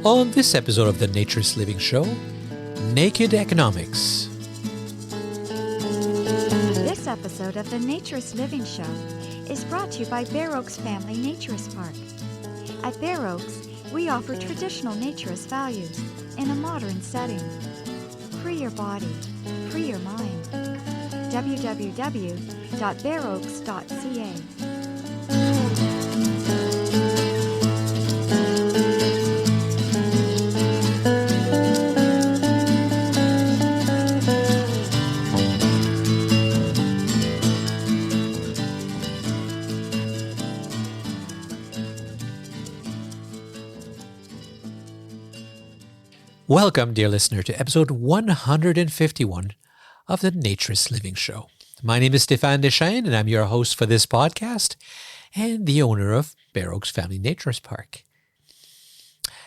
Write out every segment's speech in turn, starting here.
On this episode of the Naturist Living Show, Naked Economics. This episode of the Naturist Living Show is brought to you by Bare Oaks Family Naturist Park. At Bare Oaks, we offer traditional naturist values in a modern setting. Free your body, free your mind. www.bareoaks.ca. Welcome, dear listener, to episode 151 of the Naturist Living Show. My name is Stéphane Deschênes, and I'm your host for this podcast and the owner of Bare Oaks Family Naturist Park.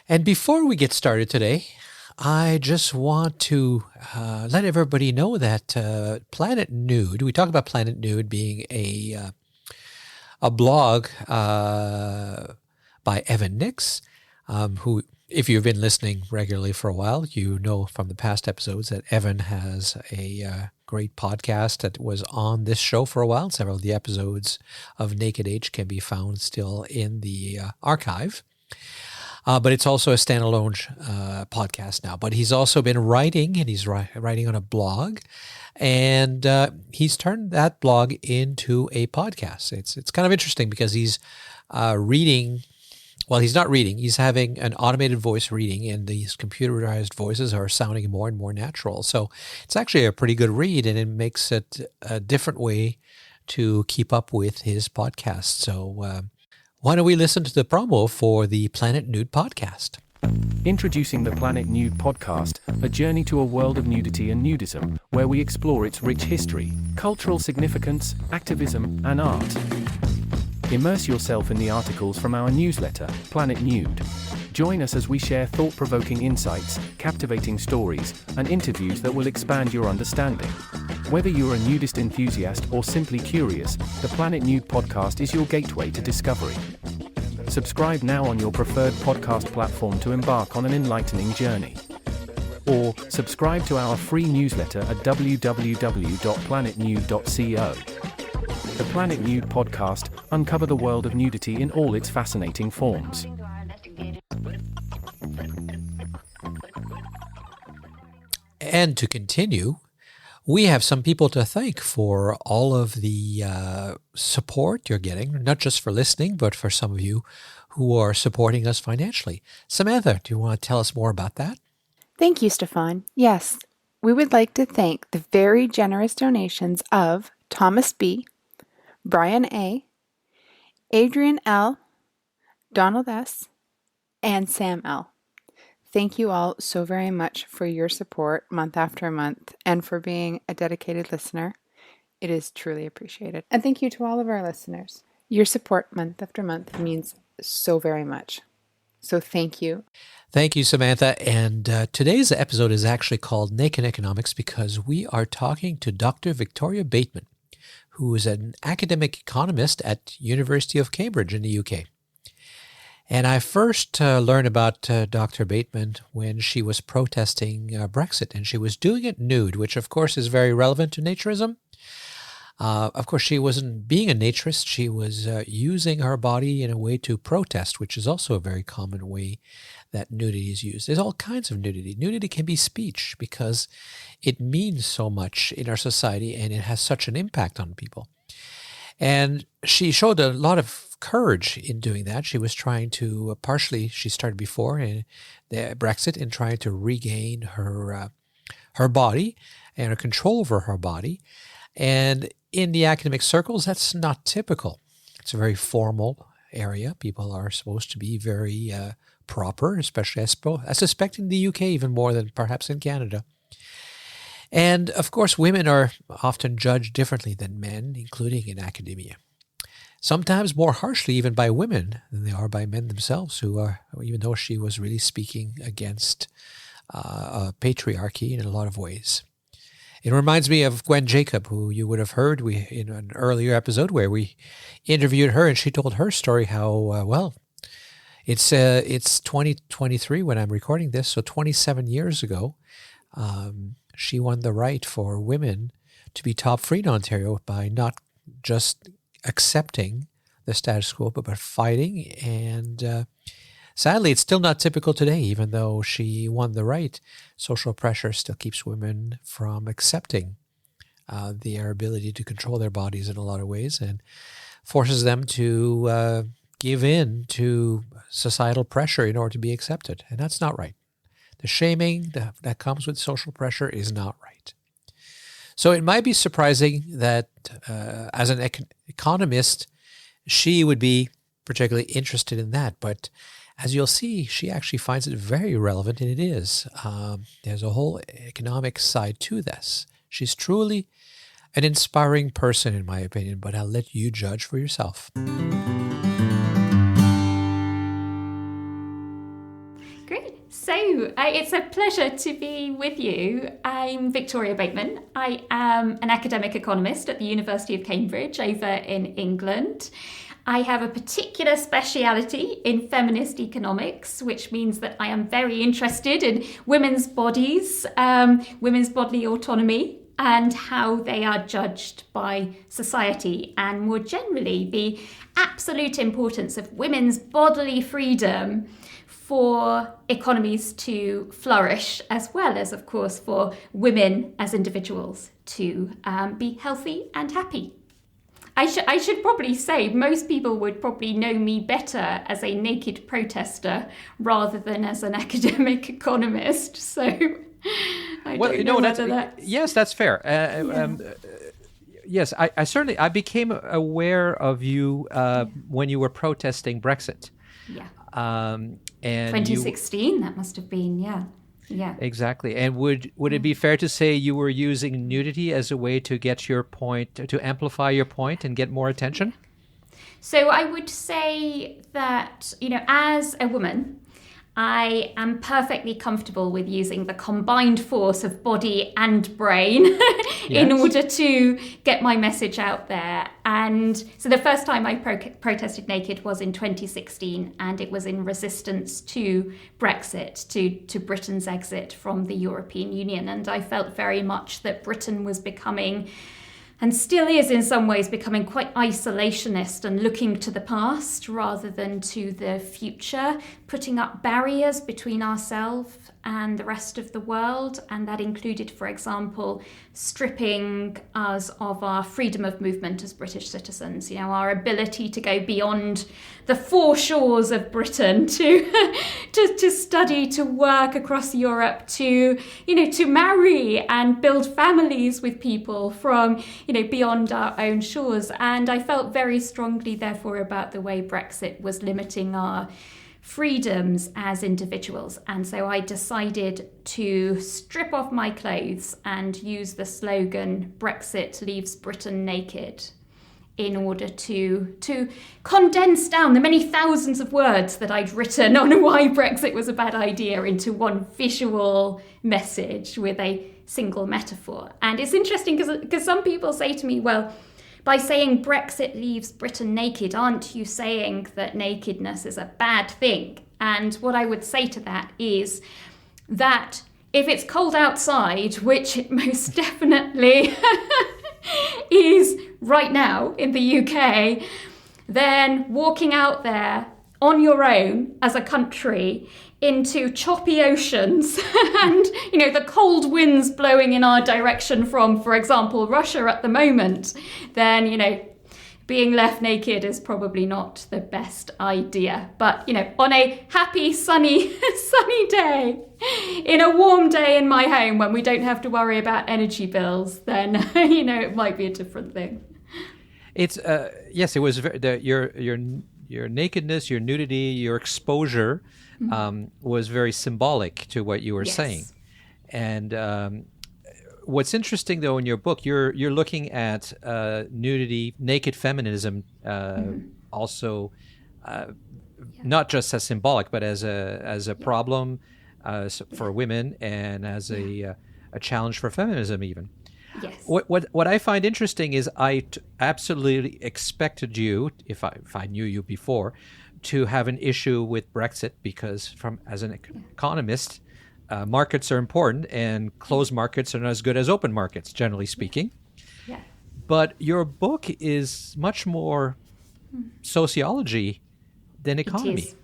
And before we get started today, I just want to let everybody know that Planet Nude, we talk about Planet Nude being a blog by Evan Nix, who, if you've been listening regularly for a while, you know from the past episodes that Evan has a great podcast that was on this show for a while. Several of the episodes of Naked H can be found still in the archive. But it's also a standalone podcast now. But he's also been writing, and he's writing on a blog. And he's turned that blog into a podcast. It's kind of interesting because he's reading. Well, he's not reading. He's having an automated voice reading, and these computerized voices are sounding more and more natural. So it's actually a pretty good read, and it makes it a different way to keep up with his podcast. So why don't we listen to the promo for the Planet Nude podcast? Introducing the Planet Nude podcast, a journey to a world of nudity and nudism, where we explore its rich history, cultural significance, activism, and art. Immerse yourself in the articles from our newsletter, Planet Nude. Join us as we share thought-provoking insights, captivating stories, and interviews that will expand your understanding. Whether you're a nudist enthusiast or simply curious, the Planet Nude podcast is your gateway to discovery. Subscribe now on your preferred podcast platform to embark on an enlightening journey. Or subscribe to our free newsletter at www.planetnude.co. The Planet Nude podcast, uncover the world of nudity in all its fascinating forms. And to continue, we have some people to thank for all of the support you're getting, not just for listening, but for some of you who are supporting us financially. Samantha, do you want to tell us more about that? Thank you, Stéphane. Yes, we would like to thank the very generous donations of Thomas B., Brian A., Adrian L., Donald S., and Sam L. Thank you all so very much for your support month after month and for being a dedicated listener. It is truly appreciated. And thank you to all of our listeners. Your support month after month means so very much. So thank you. Thank you, Samantha. And today's episode is actually called Naked Economics because we are talking to Dr. Victoria Bateman, who is an academic economist at University of Cambridge in the UK. And I first learned about Dr. Bateman when she was protesting Brexit, and she was doing it nude, which of course is very relevant to naturism. Of course, she wasn't being a naturist. She was using her body in a way to protest, which is also a very common way that nudity is used. There's all kinds of nudity. Nudity can be speech because it means so much in our society and it has such an impact on people. And she showed a lot of courage in doing that. She was trying to, she started before in the Brexit in trying to regain her body and her control over her body. And in the academic circles, that's not typical. It's a very formal area. People are supposed to be very proper, especially, I suspect, in the UK even more than perhaps in Canada. And, of course, women are often judged differently than men, including in academia. Sometimes more harshly even by women than they are by men themselves, who are, even though she was really speaking against patriarchy in a lot of ways. It reminds me of Gwen Jacob, who you would have heard in an earlier episode where we interviewed her, and she told her story how, It's 2023 when I'm recording this, so 27 years ago, she won the right for women to be top free in Ontario by not just accepting the status quo, but by fighting. And sadly, it's still not typical today, even though she won the right. Social pressure still keeps women from accepting their ability to control their bodies in a lot of ways, and forces them to give in to societal pressure in order to be accepted. And that's not right. The shaming that comes with social pressure is not right. So it might be surprising that as an economist, she would be particularly interested in that. But as you'll see, she actually finds it very relevant, and it is. There's a whole economic side to this. She's truly an inspiring person, in my opinion, but I'll let you judge for yourself. Great. So it's a pleasure to be with you. I'm Victoria Bateman. I am an academic economist at the University of Cambridge over in England. I have a particular speciality in feminist economics, which means that I am very interested in women's bodies, women's bodily autonomy, and how they are judged by society, and more generally, the absolute importance of women's bodily freedom for economies to flourish, as well as, of course, for women as individuals to be healthy and happy. I should probably say most people would probably know me better as a naked protester rather than as an academic economist. So I don't know whether that's... Yes, that's fair. Yes, I certainly became aware of you when you were protesting Brexit. Yeah. And 2016, that must have been, yeah. Exactly. And would it be fair to say you were using nudity as a way to get your point, to amplify your point and get more attention? So I would say that, as a woman, I am perfectly comfortable with using the combined force of body and brain in order to get my message out there. And so the first time I protested naked was in 2016, and it was in resistance to Brexit, to Britain's exit from the European Union. And I felt very much that Britain was becoming, and still is in some ways, becoming quite isolationist and looking to the past rather than to the future, putting up barriers between ourselves and the rest of the world. And that included, for example, stripping us of our freedom of movement as British citizens, our ability to go beyond the four shores of Britain to study, to work across Europe, to marry and build families with people from, beyond our own shores. And I felt very strongly, therefore, about the way Brexit was limiting our freedoms as individuals. And so I decided to strip off my clothes and use the slogan, "Brexit leaves Britain naked," in order to condense down the many thousands of words that I'd written on why Brexit was a bad idea into one visual message with a single metaphor. And it's interesting because some people say to me, well, by saying Brexit leaves Britain naked, aren't you saying that nakedness is a bad thing? And what I would say to that is that if it's cold outside, which it most definitely is right now in the UK, then walking out there on your own as a country into choppy oceans and, the cold winds blowing in our direction from, for example, Russia at the moment, then, being left naked is probably not the best idea. But, on a happy, sunny day, in a warm day in my home when we don't have to worry about energy bills, then, it might be a different thing. It's, yes, it was your nakedness, your nudity, your exposure was very symbolic to what you were saying. And what's interesting, though, in your book, you're looking at nudity, naked feminism, also not just as symbolic, but as a problem for women and as a challenge for feminism, even. Yes. What I find interesting is I absolutely expected you, if I knew you before, to have an issue with Brexit because, as an economist, markets are important, and closed markets are not as good as open markets, generally speaking. Yeah. But your book is much more sociology than economy.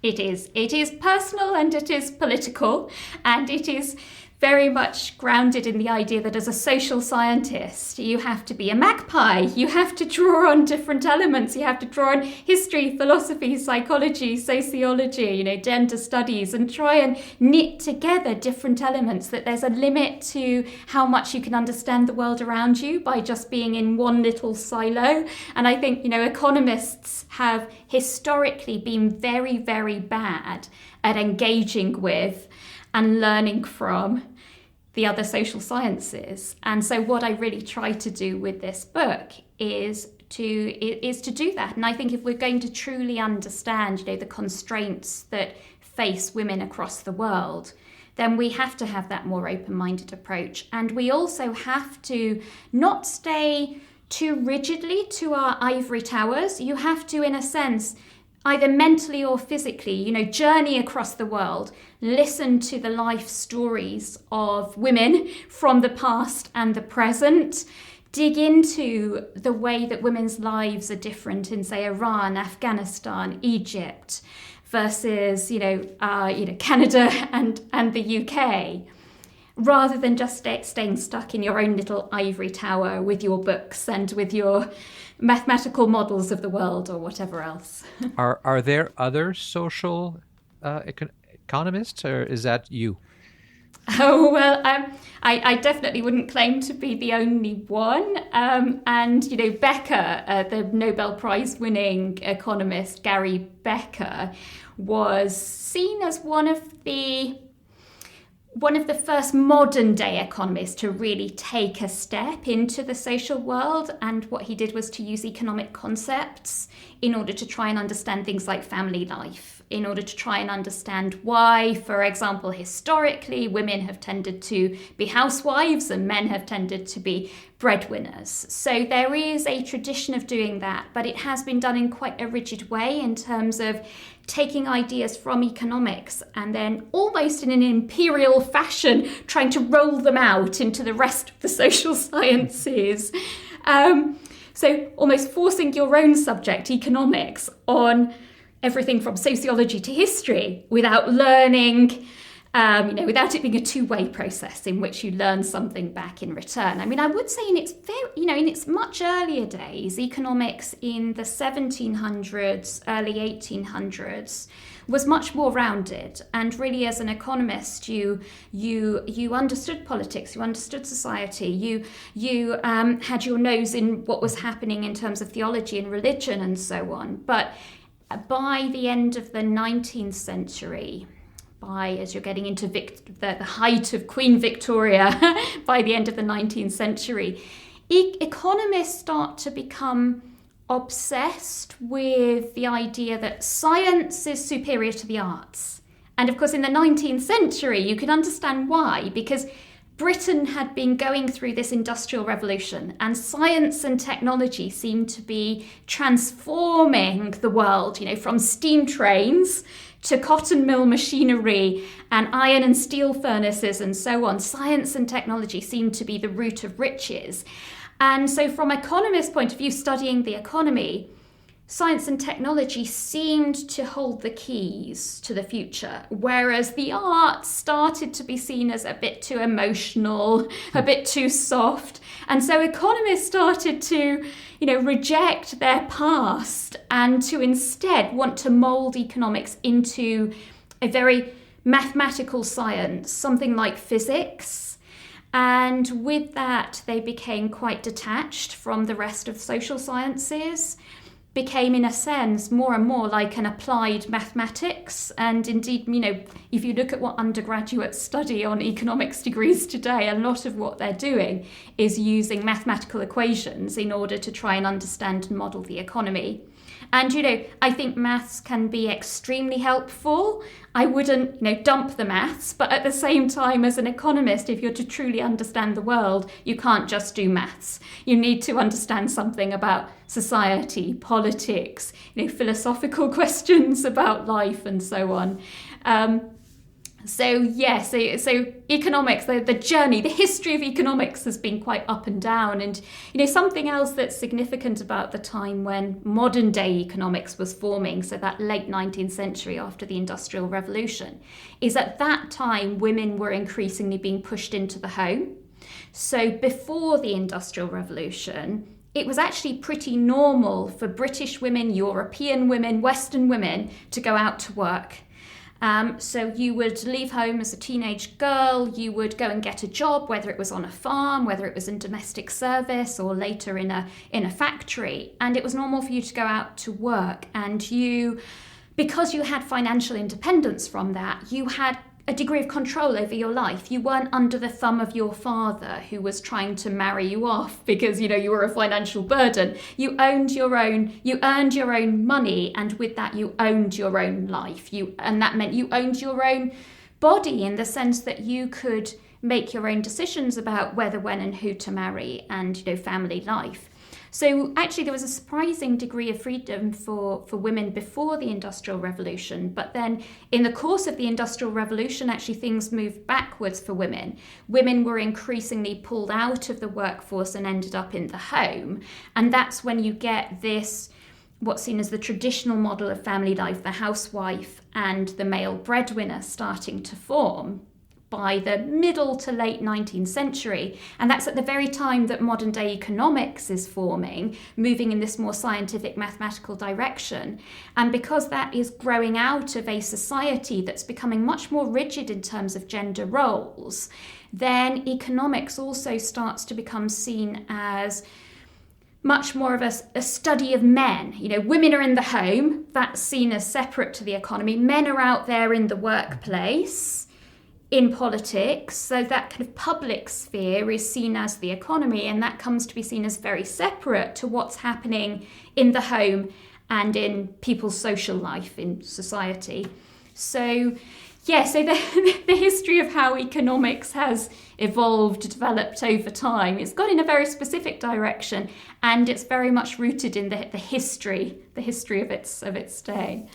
It is. It is personal and it is political, and it is very much grounded in the idea that as a social scientist, you have to be a magpie. You have to draw on different elements. You have to draw on history, philosophy, psychology, sociology, gender studies, and try and knit together different elements, that there's a limit to how much you can understand the world around you by just being in one little silo. And I think, economists have historically been very, very bad at engaging with and learning from the other social sciences. And so what I really try to do with this book is to do that. And I think if we're going to truly understand, the constraints that face women across the world, then we have to have that more open-minded approach. And we also have to not stay too rigidly to our ivory towers. You have to, in a sense, either mentally or physically, journey across the world, listen to the life stories of women from the past and the present, dig into the way that women's lives are different in, say, Iran, Afghanistan, Egypt, versus, Canada and the UK, rather than just staying stuck in your own little ivory tower with your books and with your mathematical models of the world or whatever else. Are there other social economists, or is that you? Oh, well, I definitely wouldn't claim to be the only one. And, Becker, the Nobel Prize winning economist, Gary Becker, was seen as one of the first modern day economists to really take a step into the social world. And what he did was to use economic concepts in order to try and understand things like family life, in order to try and understand why, for example, historically, women have tended to be housewives and men have tended to be breadwinners. So there is a tradition of doing that, but it has been done in quite a rigid way in terms of taking ideas from economics and then almost in an imperial fashion trying to roll them out into the rest of the social sciences. So almost forcing your own subject, economics, on everything from sociology to history without learning, without it being a two-way process in which you learn something back in return. I mean, I would say in its much earlier days, economics in the 1700s, early 1800s, was much more rounded. And really, as an economist, you understood politics, you understood society, you had your nose in what was happening in terms of theology and religion and so on. But by the end of the 19th century, as you're getting into the height of Queen Victoria, by the end of the 19th century, economists start to become obsessed with the idea that science is superior to the arts. And of course, in the 19th century, you can understand why, because Britain had been going through this industrial revolution, and science and technology seemed to be transforming the world, from steam trains to cotton mill machinery and iron and steel furnaces and so on. Science and technology seemed to be the root of riches. And so from an economist's point of view, studying the economy, science and technology seemed to hold the keys to the future, whereas the arts started to be seen as a bit too emotional, a bit too soft. And so economists started to, reject their past and to instead want to mold economics into a very mathematical science, something like physics. And with that, they became quite detached from the rest of social sciences, became, in a sense, more and more like an applied mathematics. And indeed, if you look at what undergraduates study on economics degrees today, a lot of what they're doing is using mathematical equations in order to try and understand and model the economy. And, I think maths can be extremely helpful. I wouldn't, dump the maths, but at the same time, as an economist, if you're to truly understand the world, you can't just do maths. You need to understand something about society, politics, philosophical questions about life and so on. So economics, the journey, the history of economics has been quite up and down. And, something else that's significant about the time when modern day economics was forming, so that late 19th century after the Industrial Revolution, is at that time women were increasingly being pushed into the home. So before the Industrial Revolution, it was actually pretty normal for British women, European women, Western women to go out to work. So you would leave home as a teenage girl, you would go and get a job, whether it was on a farm, whether it was in domestic service, or later in a factory. And it was normal for you to go out to work. And because you had financial independence from that, you had a degree of control over your life. You weren't under the thumb of your father who was trying to marry you off because, you were a financial burden. You earned your own money, and with that you owned your own life. And that meant you owned your own body in the sense that you could make your own decisions about whether, when and who to marry and, family life. So actually there was a surprising degree of freedom for women before the Industrial Revolution, but then in the course of the Industrial Revolution, actually things moved backwards for women. Women were increasingly pulled out of the workforce and ended up in the home. And that's when you get this, what's seen as the traditional model of family life, the housewife and the male breadwinner starting to form by the middle to late 19th century. And that's at the very time that modern day economics is forming, moving in this more scientific mathematical direction. And because that is growing out of a society that's becoming much more rigid in terms of gender roles, then economics also starts to become seen as much more of a study of men. Women are in the home, that's seen as separate to the economy. Men are out there in the workplace, in politics, so that kind of public sphere is seen as the economy, and that comes to be seen as very separate to what's happening in the home and in people's social life in society. So the history of how economics has evolved, developed over time, it's gone in a very specific direction, and it's very much rooted in the history of its day.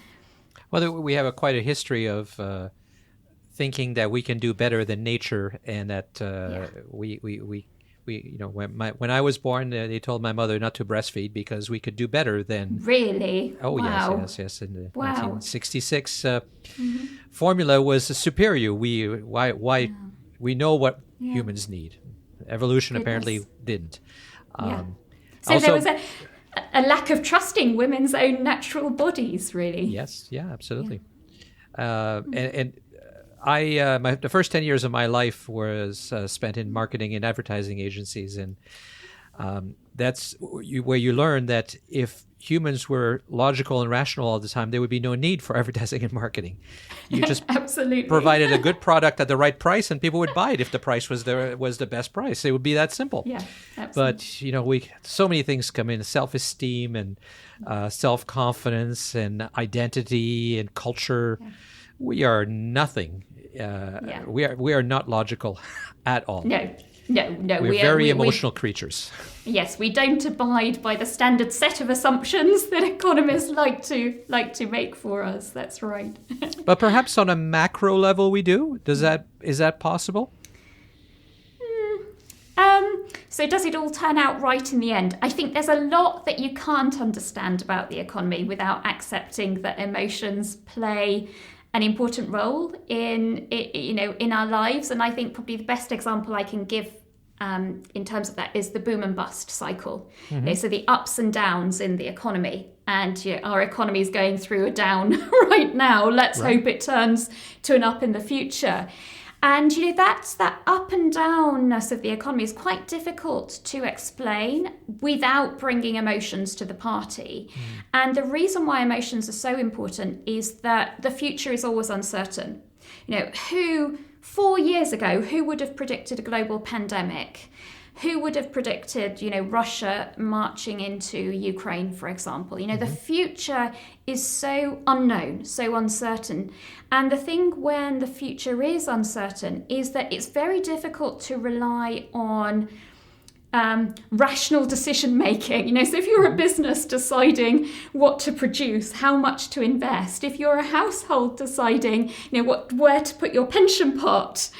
Well, we have quite a history of thinking that we can do better than nature, and that when I was born, they told my mother not to breastfeed because we could do better than. Really? Oh, wow. yes. In the 1966 formula was superior. We know what humans need. Evolution apparently didn't. So also, there was a lack of trusting women's own natural bodies, really. Yes, yeah, absolutely. The first 10 years of my life was spent in marketing and advertising agencies, and that's where you learn that if humans were logical and rational all the time, there would be no need for advertising and marketing. You just absolutely provided a good product at the right price, and people would buy it if the price was the best price. It would be that simple. Yeah, absolutely. But so many things come in: self-esteem and self-confidence and identity and culture. Yeah. We are nothing. We are not logical at all. No. We're very emotional creatures. Yes, we don't abide by the standard set of assumptions that economists like to make for us. That's right. But perhaps on a macro level, we do. Is that possible? So does it all turn out right in the end? I think there's a lot that you can't understand about the economy without accepting that emotions play an important role in our lives. And I think probably the best example I can give in terms of that is the boom and bust cycle. Mm-hmm. So the ups and downs in the economy. And our economy is going through a down right now. Let's hope it turns to an up in the future. And that up and downness of the economy is quite difficult to explain without bringing emotions to the party. Mm. And the reason why emotions are so important is that the future is always uncertain. 4 years ago, who would have predicted a global pandemic? who would have predicted, Russia marching into Ukraine, for example? The future is so unknown, so uncertain. And the thing when the future is uncertain is that it's very difficult to rely on rational decision making. So if you're a business deciding what to produce, how much to invest, if you're a household deciding, where to put your pension pot,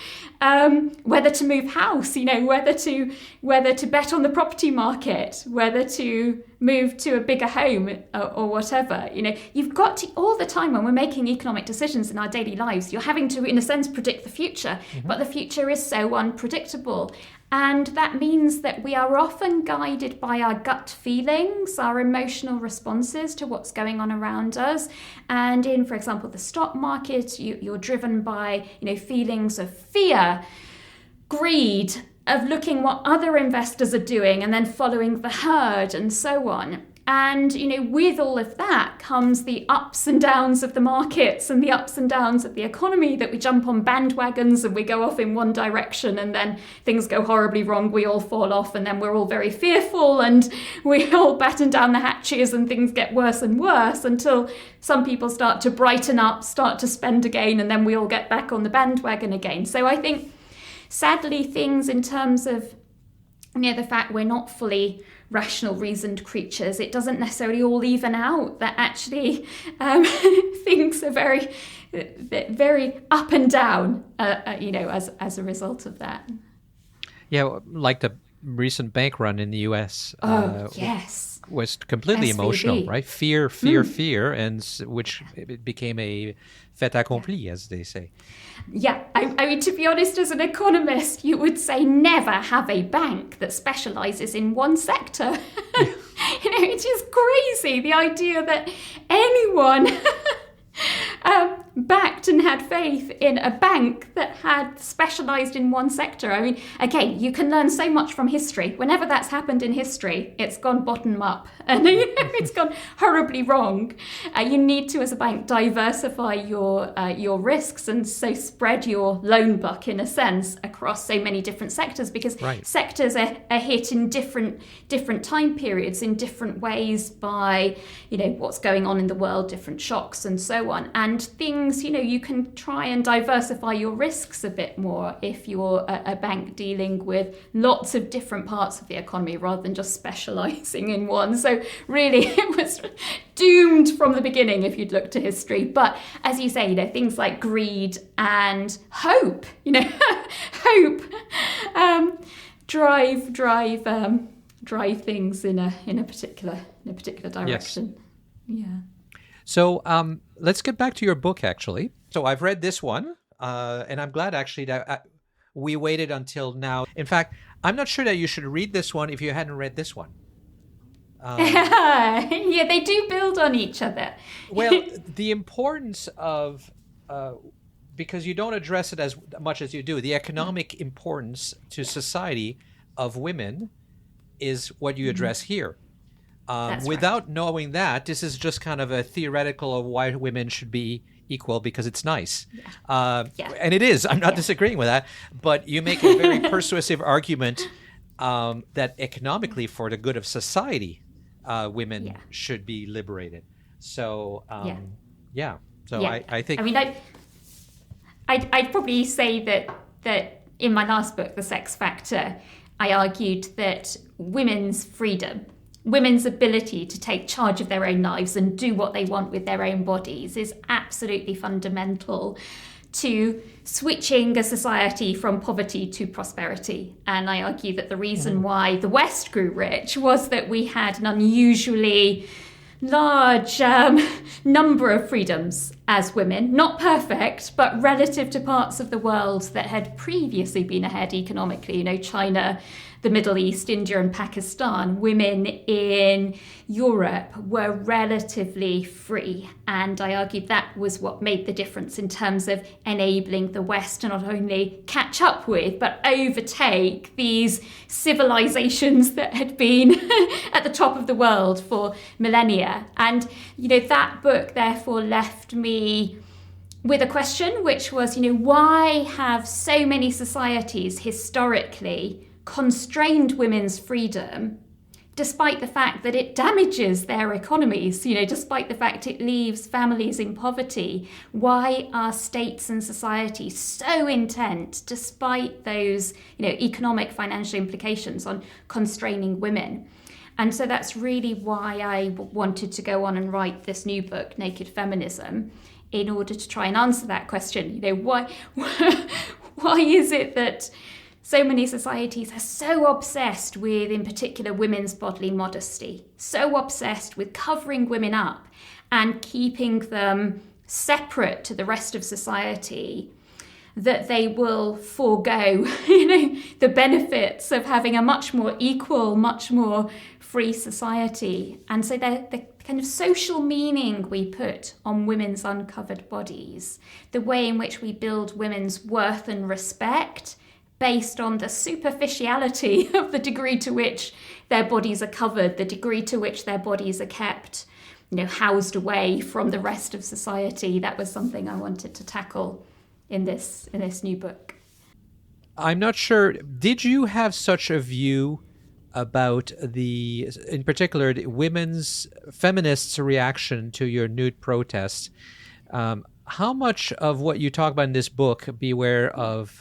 whether to move house, whether to bet on the property market, whether to move to a bigger home or whatever, you've got to, all the time when we're making economic decisions in our daily lives, you're having to, in a sense, predict the future, but the future is so unpredictable. And that means that we are often guided by our gut feelings, our emotional responses to what's going on around us. And in, for example, the stock market, you're driven by, feelings of fear, greed, of looking what other investors are doing and then following the herd and so on. And, with all of that comes the ups and downs of the markets and the ups and downs of the economy, that we jump on bandwagons and we go off in one direction and then things go horribly wrong, we all fall off, and then we're all very fearful and we all batten down the hatches and things get worse and worse until some people start to brighten up, start to spend again, and then we all get back on the bandwagon again. So I think, sadly, things in terms of the fact we're not fully rational, reasoned creatures, it doesn't necessarily all even out, that actually things are very, very up and down, as a result of that. Yeah, like the recent bank run in the US. Yes. Was completely SVB. Emotional, right? Fear, and which it became a fait accompli, as they say. Yeah, I mean, to be honest, as an economist, you would say never have a bank that specialises in one sector. Yeah. It is crazy, the idea that anyone backed and had faith in a bank that had specialised in one sector. I mean, again, you can learn so much from history. Whenever that's happened in history, it's gone bottom up and it's gone horribly wrong. You need to, as a bank, diversify your risks and so spread your loan book, in a sense, across so many different sectors, because sectors are hit in different time periods in different ways by, what's going on in the world, different shocks and so on. And things, you can try and diversify your risks a bit more if you're a bank dealing with lots of different parts of the economy rather than just specialising in one. So really, it was doomed from the beginning if you'd look to history. But as you say, things like greed and hope, hope drive things in a particular direction. Yes. Yeah. So let's get back to your book, actually. So I've read this one, and I'm glad, actually, that we waited until now. In fact, I'm not sure that you should read this one if you hadn't read this one. Yeah, they do build on each other. Well, the importance of, because you don't address it as much as you do, the economic importance to society of women is what you address here. Without knowing that, this is just kind of a theoretical of why women should be equal because it's nice. And it is. I'm not disagreeing with that. But you make a very persuasive argument that economically, for the good of society, women should be liberated. So, So I think... I mean, I'd probably say that in my last book, The Sex Factor, I argued that women's freedom, women's ability to take charge of their own lives and do what they want with their own bodies is absolutely fundamental to switching a society from poverty to prosperity. And I argue that the reason why the West grew rich was that we had an unusually large number of freedoms as women, not perfect, but relative to parts of the world that had previously been ahead economically, China, the Middle East, India and Pakistan. Women in Europe were relatively free, and I argued that was what made the difference in terms of enabling the West to not only catch up with but overtake these civilizations that had been at the top of the world for millennia. And that book therefore left me with a question, which was, why have so many societies historically constrained women's freedom, despite the fact that it damages their economies, despite the fact it leaves families in poverty? Why are states and societies so intent, despite those, economic, financial implications, on constraining women? And so that's really why I wanted to go on and write this new book, Naked Feminism, in order to try and answer that question. Why is it that so many societies are so obsessed with, in particular, women's bodily modesty, so obsessed with covering women up and keeping them separate to the rest of society, that they will forego, the benefits of having a much more equal, much more free society? And so the kind of social meaning we put on women's uncovered bodies, the way in which we build women's worth and respect, based on the superficiality of the degree to which their bodies are covered, the degree to which their bodies are kept, housed away from the rest of society. That was something I wanted to tackle in this new book. I'm not sure, did you have such a view about in particular, the women's feminists' reaction to your nude protest? How much of what you talk about in this book, Beware of...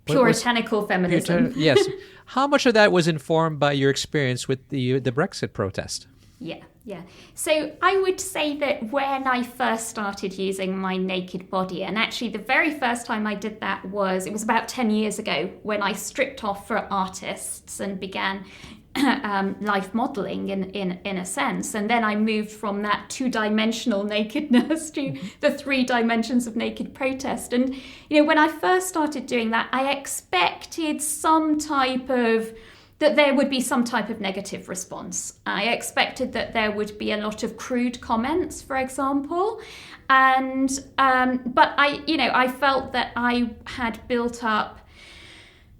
puritanical feminism. Yes. How much of that was informed by your experience with the Brexit protest? Yeah. So I would say that when I first started using my naked body, and actually the very first time I did that it was about 10 years ago, when I stripped off for artists and began life modeling in a sense. And then I moved from that two-dimensional nakedness to the 3 dimensions of naked protest. And, when I first started doing that, I expected that there would be some type of negative response. I expected that there would be a lot of crude comments, for example. And, but I felt that I had built up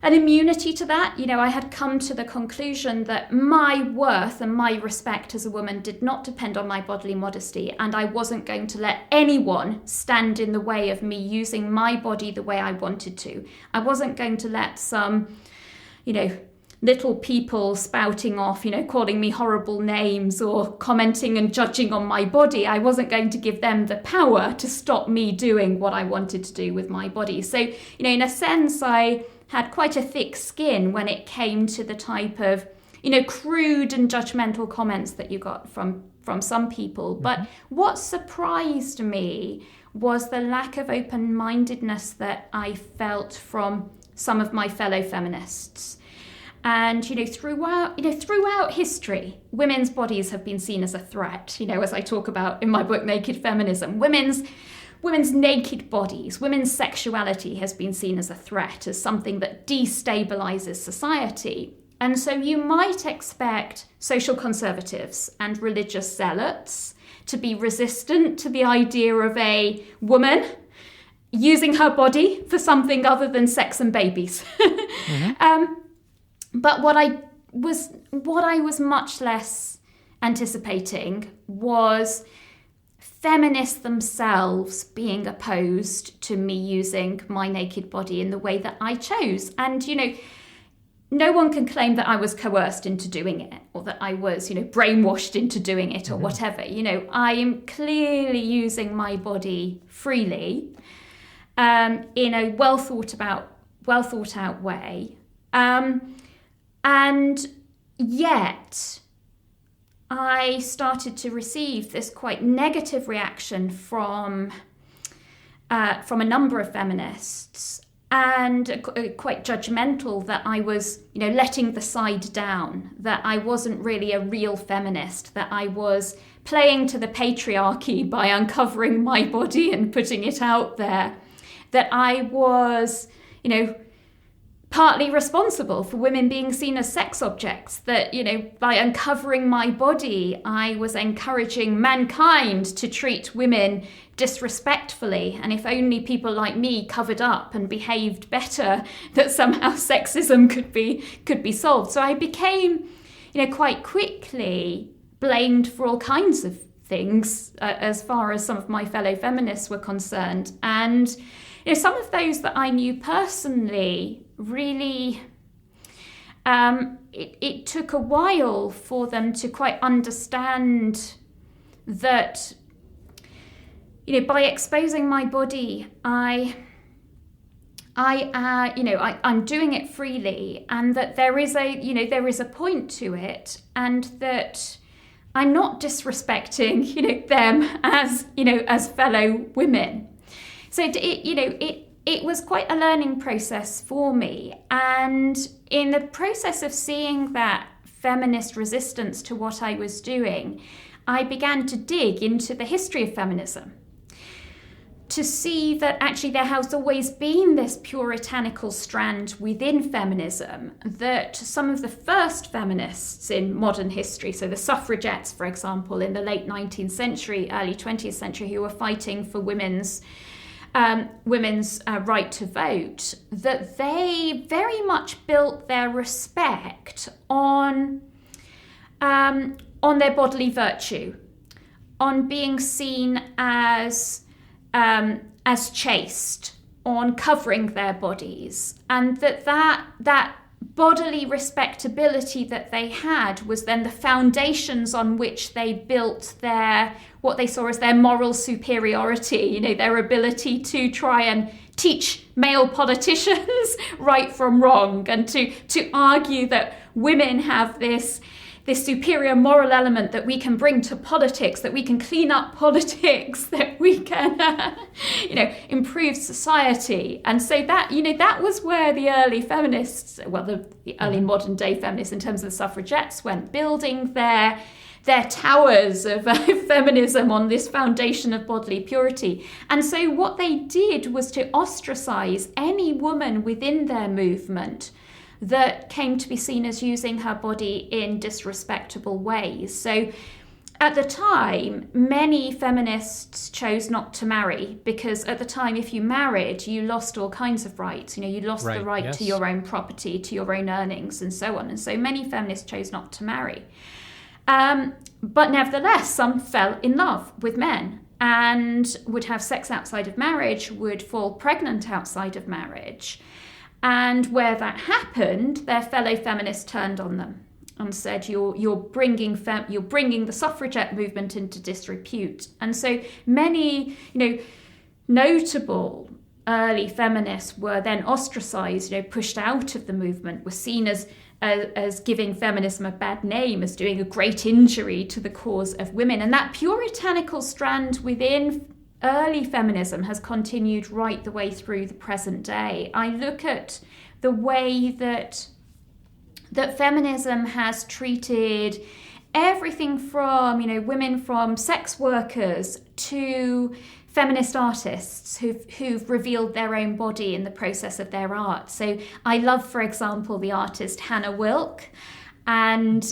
an immunity to that. I had come to the conclusion that my worth and my respect as a woman did not depend on my bodily modesty, and I wasn't going to let anyone stand in the way of me using my body the way I wanted to. I wasn't going to let some, little people spouting off, calling me horrible names or commenting and judging on my body. I wasn't going to give them the power to stop me doing what I wanted to do with my body. So, in a sense, I had quite a thick skin when it came to the type of, crude and judgmental comments that you got from some people. Mm-hmm. But what surprised me was the lack of open-mindedness that I felt from some of my fellow feminists. And, throughout history, women's bodies have been seen as a threat, as I talk about in my book, Naked Feminism. Women's naked bodies, women's sexuality has been seen as a threat, as something that destabilizes society. And so you might expect social conservatives and religious zealots to be resistant to the idea of a woman using her body for something other than sex and babies. Mm-hmm. But what I was much less anticipating was feminists themselves being opposed to me using my naked body in the way that I chose. And, no one can claim that I was coerced into doing it, or that I was, brainwashed into doing it, or mm-hmm. whatever. I am clearly using my body freely, in a well thought out way. And yet, I started to receive this quite negative reaction from a number of feminists, and quite judgmental, that I was, letting the side down, that I wasn't really a real feminist, that I was playing to the patriarchy by uncovering my body and putting it out there, that I was, partly responsible for women being seen as sex objects, that, by uncovering my body, I was encouraging mankind to treat women disrespectfully, and if only people like me covered up and behaved better, that somehow sexism could be solved. So I became, quite quickly blamed for all kinds of things, as far as some of my fellow feminists were concerned. And some of those that I knew personally really it took a while for them to quite understand that, by exposing my body, I'm doing it freely, and that there is a point to it, and that I'm not disrespecting, them as fellow women. So it was quite a learning process for me, and in the process of seeing that feminist resistance to what I was doing, I began to dig into the history of feminism, to see that actually there has always been this puritanical strand within feminism, that some of the first feminists in modern history, so the suffragettes, for example, in the late 19th century, early 20th century, who were fighting for women's right to vote, that they very much built their respect on their bodily virtue, on being seen as chaste, on covering their bodies, and that bodily respectability that they had was then the foundations on which they built what they saw as their moral superiority, their ability to try and teach male politicians right from wrong, and to argue that women have this superior moral element that we can bring to politics, that we can clean up politics, that we can, improve society. And so that was where the early feminists, the early modern day feminists in terms of the suffragettes went, building their towers of feminism on this foundation of bodily purity. And so what they did was to ostracize any woman within their movement that came to be seen as using her body in disrespectable ways. So at the time, many feminists chose not to marry, because at the time, if you married, you lost all kinds of rights. You lost the right to your own property, to your own earnings, and so on. And so many feminists chose not to marry. But nevertheless, some fell in love with men and would have sex outside of marriage, would fall pregnant outside of marriage. And where that happened, their fellow feminists turned on them and said, you're bringing the suffragette movement into disrepute. And so many, notable early feminists were then ostracized, pushed out of the movement, were seen as giving feminism a bad name, as doing a great injury to the cause of women. And that puritanical strand within early feminism has continued right the way through the present day. I look at the way that feminism has treated everything from, women from sex workers to feminist artists who've revealed their own body in the process of their art. So I love, for example, the artist Hannah Wilk. And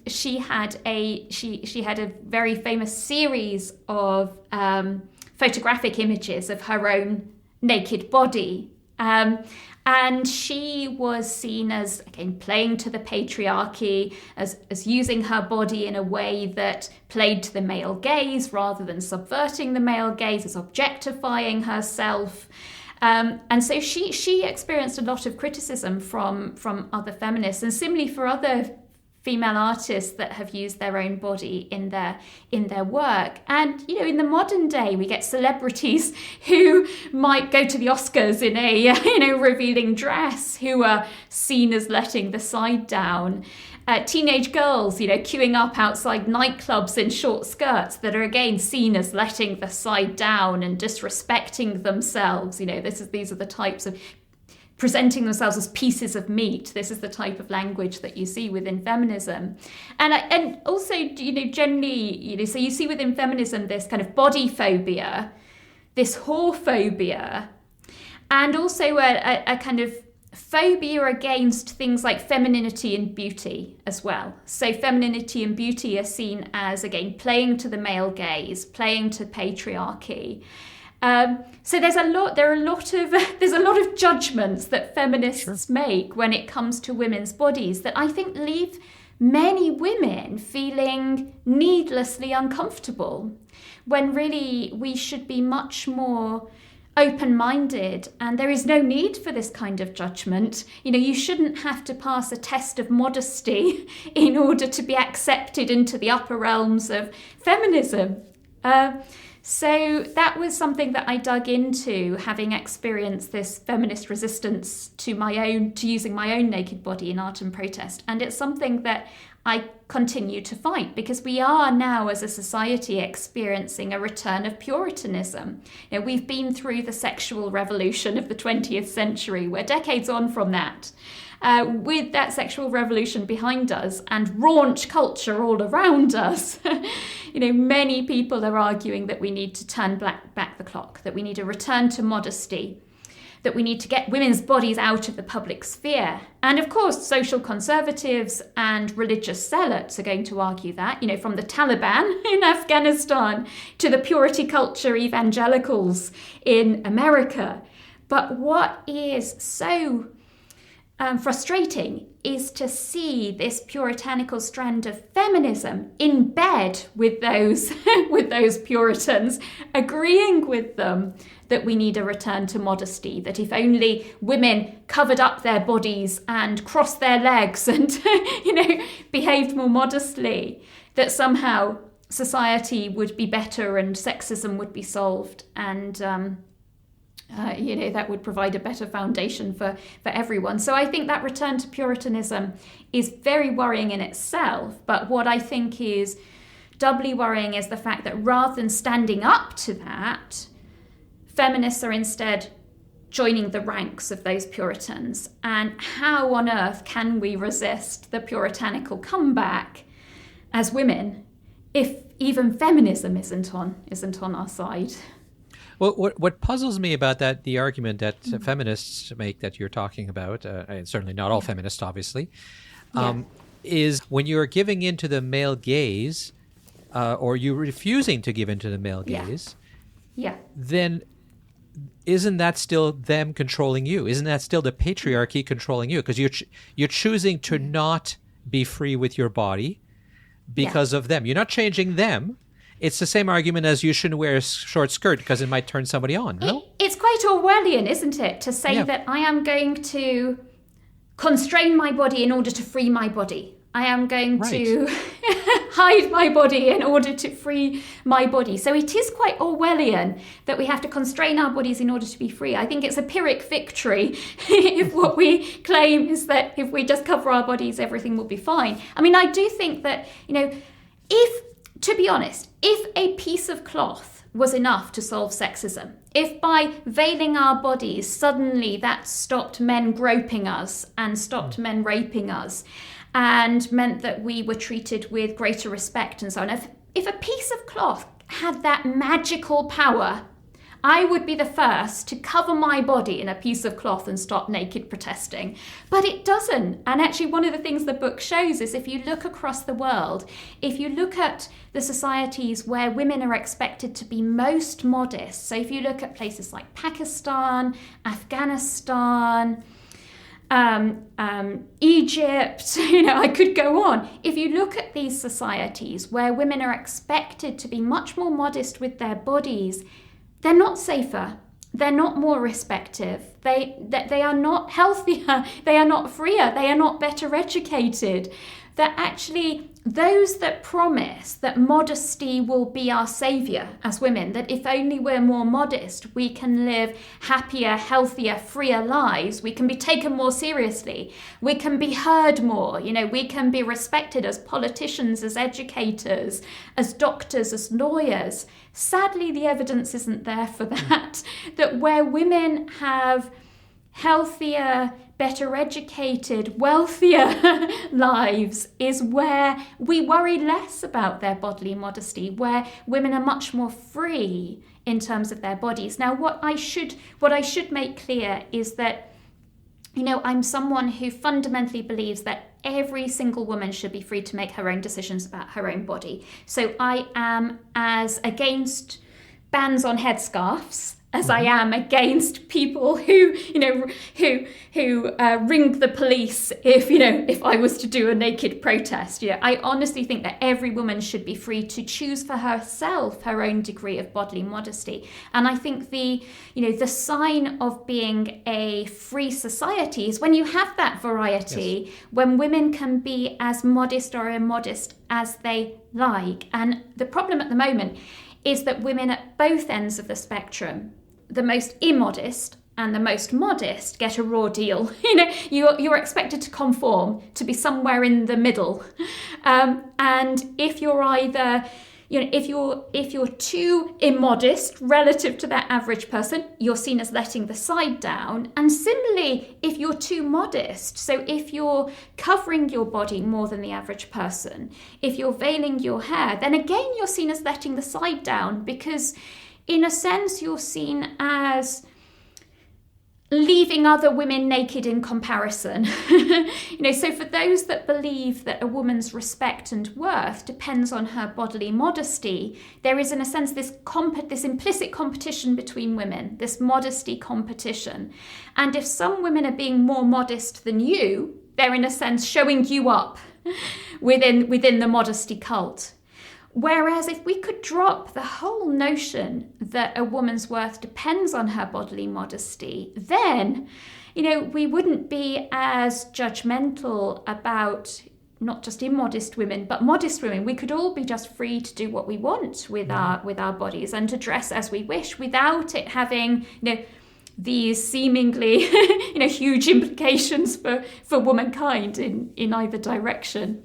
she had a very famous series of photographic images of her own naked body. And she was seen as, again, playing to the patriarchy, as using her body in a way that played to the male gaze rather than subverting the male gaze, as objectifying herself. And so she experienced a lot of criticism from other feminists, and similarly for other female artists that have used their own body in their work. And in the modern day, we get celebrities who might go to the Oscars in a revealing dress, who are seen as letting the side down. Teenage girls, queuing up outside nightclubs in short skirts that are again seen as letting the side down and disrespecting themselves. These are the types of presenting themselves as pieces of meat. This is the type of language that you see within feminism. And also, generally, so you see within feminism this kind of body phobia, this whorephobia, and also a kind of phobia against things like femininity and beauty as well. So femininity and beauty are seen as, again, playing to the male gaze, playing to patriarchy. So there's a lot of judgments that feminists make when it comes to women's bodies that I think leave many women feeling needlessly uncomfortable, when really we should be much more open-minded, and there is no need for this kind of judgment. You shouldn't have to pass a test of modesty in order to be accepted into the upper realms of feminism. So that was something that I dug into, having experienced this feminist resistance to using my own naked body in art and protest. And it's something that I continue to fight, because we are now as a society experiencing a return of puritanism. We've been through the sexual revolution of the 20th century. We're decades on from that. With that sexual revolution behind us and raunch culture all around us, many people are arguing that we need to turn back the clock, that we need a return to modesty, that we need to get women's bodies out of the public sphere. And of course, social conservatives and religious zealots are going to argue that, from the Taliban in Afghanistan to the purity culture evangelicals in America. But what is so frustrating is to see this puritanical strand of feminism in bed with those with those Puritans, agreeing with them that we need a return to modesty, that if only women covered up their bodies and crossed their legs and behaved more modestly, that somehow society would be better and sexism would be solved, and that would provide a better foundation for everyone. So I think that return to Puritanism is very worrying in itself. But what I think is doubly worrying is the fact that rather than standing up to that, feminists are instead joining the ranks of those Puritans. And how on earth can we resist the puritanical comeback as women if even feminism isn't on our side? Well, what puzzles me about the argument that feminists make that you're talking about, and certainly not all feminists, obviously, is when you're giving into the male gaze, or you're refusing to give into the male gaze, then isn't that still them controlling you? Isn't that still the patriarchy controlling you? Because you're choosing to not be free with your body because of them. You're not changing them. It's the same argument as you shouldn't wear a short skirt because it might turn somebody on, no? It's quite Orwellian, isn't it, to say that I am going to constrain my body in order to free my body. I am going to hide my body in order to free my body. So it is quite Orwellian that we have to constrain our bodies in order to be free. I think it's a Pyrrhic victory if what we claim is that if we just cover our bodies, everything will be fine. I mean, I do think that, to be honest, if a piece of cloth was enough to solve sexism, if by veiling our bodies suddenly that stopped men groping us and stopped men raping us and meant that we were treated with greater respect and so on, if a piece of cloth had that magical power, I would be the first to cover my body in a piece of cloth and stop naked protesting. But it doesn't. And actually, one of the things the book shows is if you look across the world, if you look at the societies where women are expected to be most modest, so if you look at places like Pakistan, Afghanistan, Egypt, I could go on. If you look at these societies where women are expected to be much more modest with their bodies, they're not safer, they're not more respective, they are not healthier, they are not freer, they are not better educated. That actually those that promise that modesty will be our saviour as women, that if only we're more modest, we can live happier, healthier, freer lives, we can be taken more seriously, we can be heard more, we can be respected as politicians, as educators, as doctors, as lawyers. Sadly, the evidence isn't there for that, that where women have healthier, better educated, wealthier lives is where we worry less about their bodily modesty, where women are much more free in terms of their bodies. Now, what I should make clear is that, I'm someone who fundamentally believes that every single woman should be free to make her own decisions about her own body. So I am as against bans on headscarves as I am against people who ring the police if I was to do a naked protest. I honestly think that every woman should be free to choose for herself her own degree of bodily modesty. And I think the sign of being a free society is when you have that variety, yes, when women can be as modest or immodest as they like. And the problem at the moment is that women at both ends of the spectrum, the most immodest and the most modest, get a raw deal. You're expected to conform, to be somewhere in the middle. And if you're either, if you're too immodest relative to that average person, you're seen as letting the side down. And similarly, if you're too modest, so if you're covering your body more than the average person, if you're veiling your hair, then again, you're seen as letting the side down, because in a sense, you're seen as leaving other women naked in comparison. So for those that believe that a woman's respect and worth depends on her bodily modesty, there is in a sense this implicit competition between women, this modesty competition. And if some women are being more modest than you, they're in a sense showing you up within the modesty cult. Whereas if we could drop the whole notion that a woman's worth depends on her bodily modesty, then, we wouldn't be as judgmental about not just immodest women, but modest women. We could all be just free to do what we want with our bodies and to dress as we wish without it having, these seemingly, huge implications for womankind in either direction.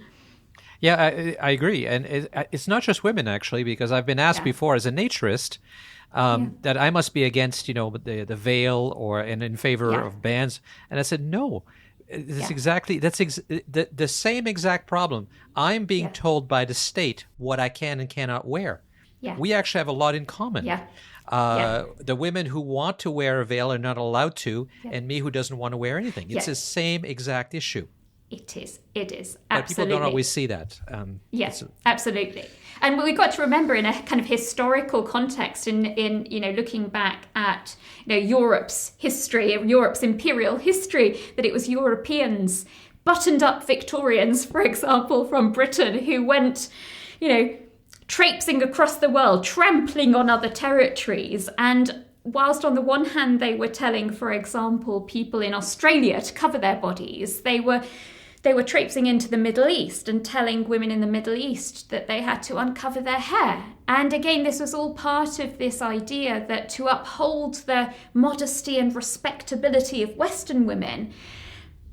Yeah, I agree. And it's not just women, actually, because I've been asked before as a naturist that I must be against, the veil and in favor of bans. And I said, no, that's exactly, the same exact problem. I'm being told by the state what I can and cannot wear. Yeah. We actually have a lot in common. Yeah. The women who want to wear a veil are not allowed to, and me who doesn't want to wear anything. It's the same exact issue. It is, absolutely. But people don't always see that. Yes, absolutely. And we've got to remember in a kind of historical context, in looking back at Europe's history, Europe's imperial history, that it was Europeans, buttoned up Victorians, for example, from Britain, who went, traipsing across the world, trampling on other territories. And whilst on the one hand they were telling, for example, people in Australia to cover their bodies, they were traipsing into the Middle East and telling women in the Middle East that they had to uncover their hair. And again, this was all part of this idea that to uphold the modesty and respectability of Western women,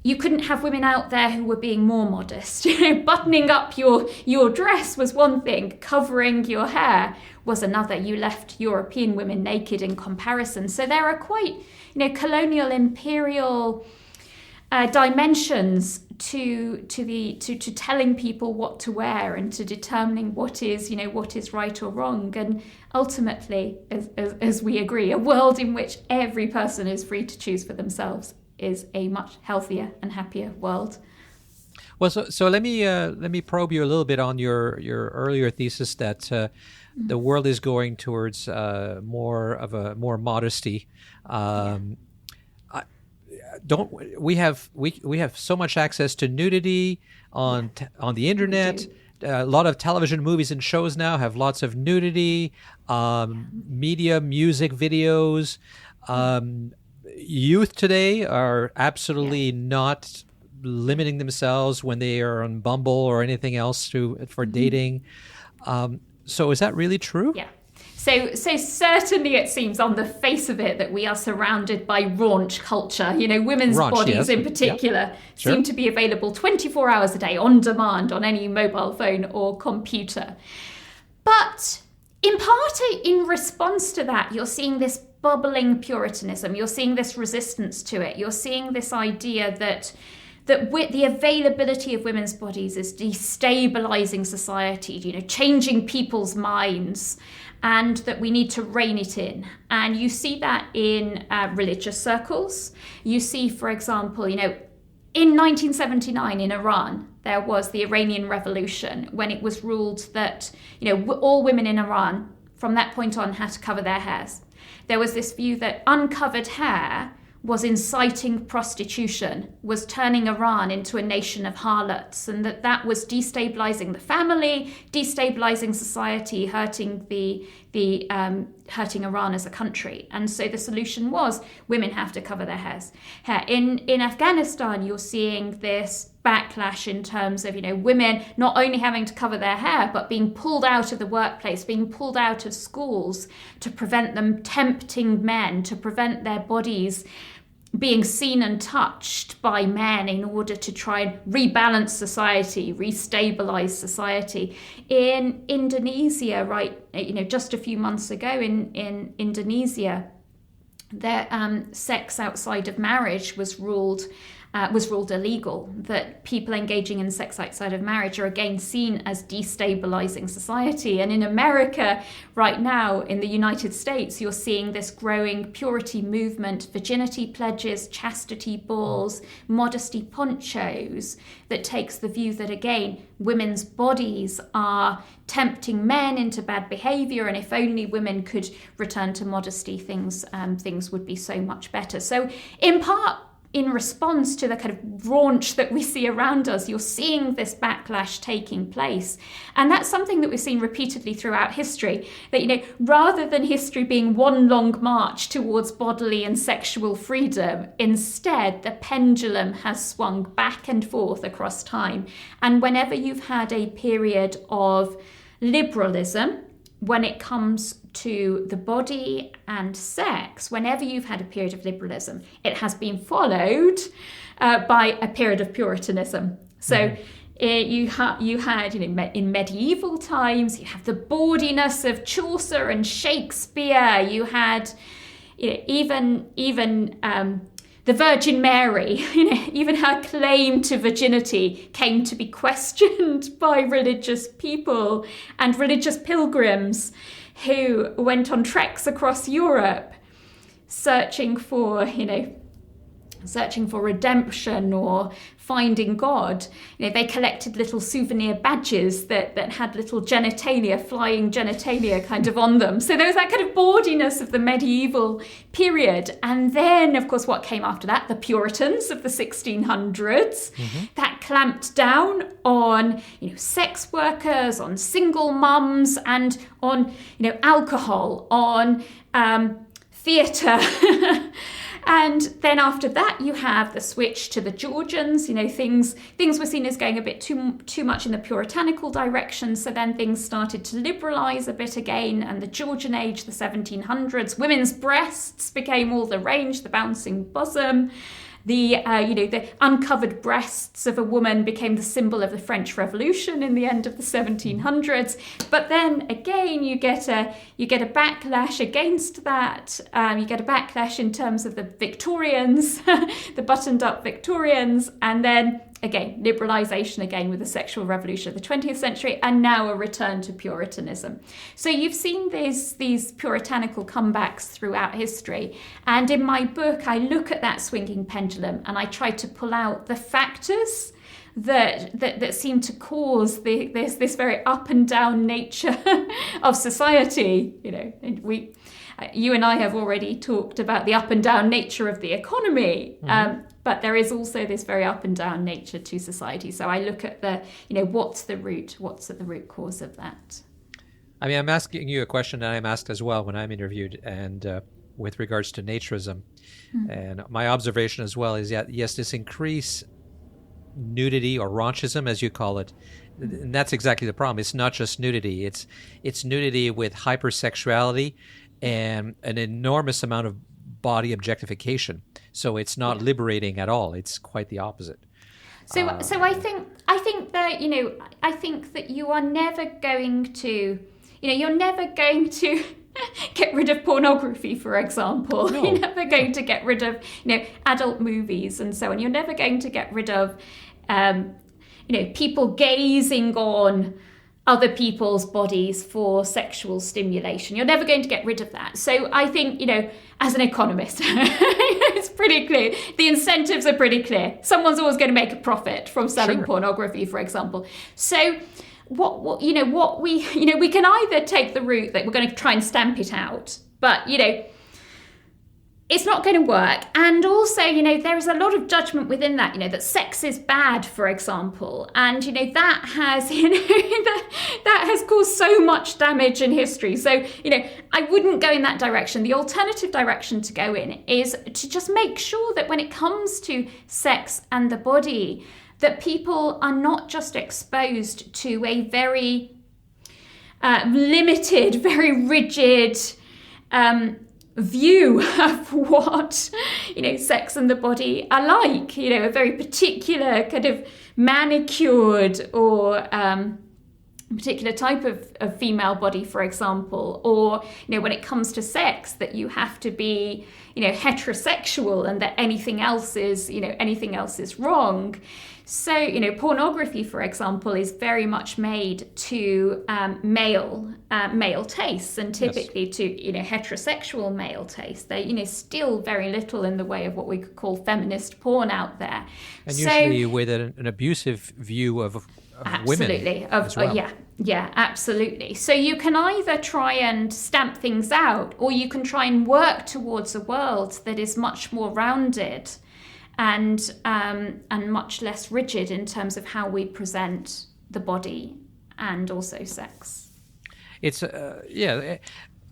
you couldn't have women out there who were being more modest. Buttoning up your dress was one thing, covering your hair was another. You left European women naked in comparison. So there are quite, colonial, imperial dimensions to telling people what to wear and to determining what is right or wrong. And ultimately, as we agree, a world in which every person is free to choose for themselves is a much healthier and happier world. Well, so let me probe you a little bit on your earlier thesis that the world is going towards more modesty. We have so much access to nudity on the internet. A lot of television, movies, and shows now have lots of nudity, media, music, videos. Youth today are absolutely not limiting themselves when they are on Bumble or anything else for dating. So is that really true? Yeah. So certainly it seems on the face of it that we are surrounded by raunch culture. Women's bodies in particular seem to be available 24 hours a day on demand on any mobile phone or computer. But in part, in response to that, you're seeing this bubbling puritanism. You're seeing this resistance to it. You're seeing this idea that the availability of women's bodies is destabilizing society, changing people's minds, and that we need to rein it in. And you see that in religious circles. You see, for example, in 1979 in Iran, there was the Iranian Revolution, when it was ruled that, all women in Iran from that point on had to cover their hairs. there was this view that uncovered hair was inciting prostitution, was turning Iran into a nation of harlots, and that was destabilizing the family, destabilizing society, hurting hurting Iran as a country. And so the solution was women have to cover their hair. In Afghanistan, you're seeing this backlash in terms of, women not only having to cover their hair, but being pulled out of the workplace, being pulled out of schools to prevent them tempting men, to prevent their bodies being seen and touched by men in order to try and rebalance society, restabilize society. In Indonesia, just a few months ago in Indonesia, sex outside of marriage was ruled illegal, that people engaging in sex outside of marriage are again seen as destabilizing society. And in America right now, in the United States, you're seeing this growing purity movement, virginity pledges, chastity balls, modesty ponchos, that takes the view that, again, women's bodies are tempting men into bad behavior, and if only women could return to modesty, things would be so much better. So in part, in response to the kind of raunch that we see around us, you're seeing this backlash taking place. And that's something that we've seen repeatedly throughout history, that, rather than history being one long march towards bodily and sexual freedom, instead the pendulum has swung back and forth across time. And whenever you've had a period of liberalism, when it comes to the body and sex, whenever you've had a period of liberalism, it has been followed by a period of puritanism. So you had, in medieval times, you have the bawdiness of Chaucer and Shakespeare. You had, even the Virgin Mary, even her claim to virginity came to be questioned by religious people and religious pilgrims who went on treks across Europe searching for redemption or finding God. They collected little souvenir badges that had little genitalia, flying genitalia kind of on them. So there was that kind of bawdiness of the medieval period. And then, of course, what came after that? The Puritans of the 1600s, that clamped down on, sex workers, on single mums, and on, alcohol, on theatre. And then after that, you have the switch to the Georgians. Things were seen as going a bit too much in the puritanical direction. So then things started to liberalise a bit again. And the Georgian age, the 1700s, women's breasts became all the rage, the bouncing bosom. The uncovered breasts of a woman became the symbol of the French Revolution in the end of the 1700s. But then again, you get a backlash against that. You get a backlash in terms of the Victorians, the buttoned-up Victorians, and then again, liberalisation again with the sexual revolution of the 20th century, and now a return to Puritanism. So you've seen these puritanical comebacks throughout history. And in my book, I look at that swinging pendulum and I try to pull out the factors that seem to cause this very up and down nature of society. You and I have already talked about the up and down nature of the economy. But there is also this very up and down nature to society. So I look at what's the root cause of that? I mean, I'm asking you a question that I'm asked as well when I'm interviewed, and with regards to naturism. And my observation as well is that, yes, this increased nudity or raunchism, as you call it, and that's exactly the problem. It's not just nudity. It's nudity with hypersexuality and an enormous amount of body objectification. So it's not liberating at all. It's quite the opposite. So I think that you are never going to, you're never going to get rid of pornography, for example. No. You're never going to get rid of, adult movies and so on. You're never going to get rid of, people gazing on other people's bodies for sexual stimulation. You're never going to get rid of that. So I think, as an economist, it's pretty clear. The incentives are pretty clear. Someone's always going to make a profit from selling pornography, for example. So what we can either take the route that we're going to try and stamp it out, but, it's not going to work. And also, there is a lot of judgment within that, that sex is bad, for example. And, that has, that has caused so much damage in history. So, I wouldn't go in that direction. The alternative direction to go in is to just make sure that when it comes to sex and the body, that people are not just exposed to a very limited, very rigid, view of what sex and the body are like, a very particular kind of manicured or particular type of female body, for example, or when it comes to sex, that you have to be heterosexual and that anything else is wrong. So, pornography, for example, is very much made to male tastes, and typically to heterosexual male tastes. There's still very little in the way of what we could call feminist porn out there, and usually with an abusive view of absolutely women as well. Yeah, absolutely. So you can either try and stamp things out, or you can try and work towards a world that is much more rounded and much less rigid in terms of how we present the body and also sex. It's I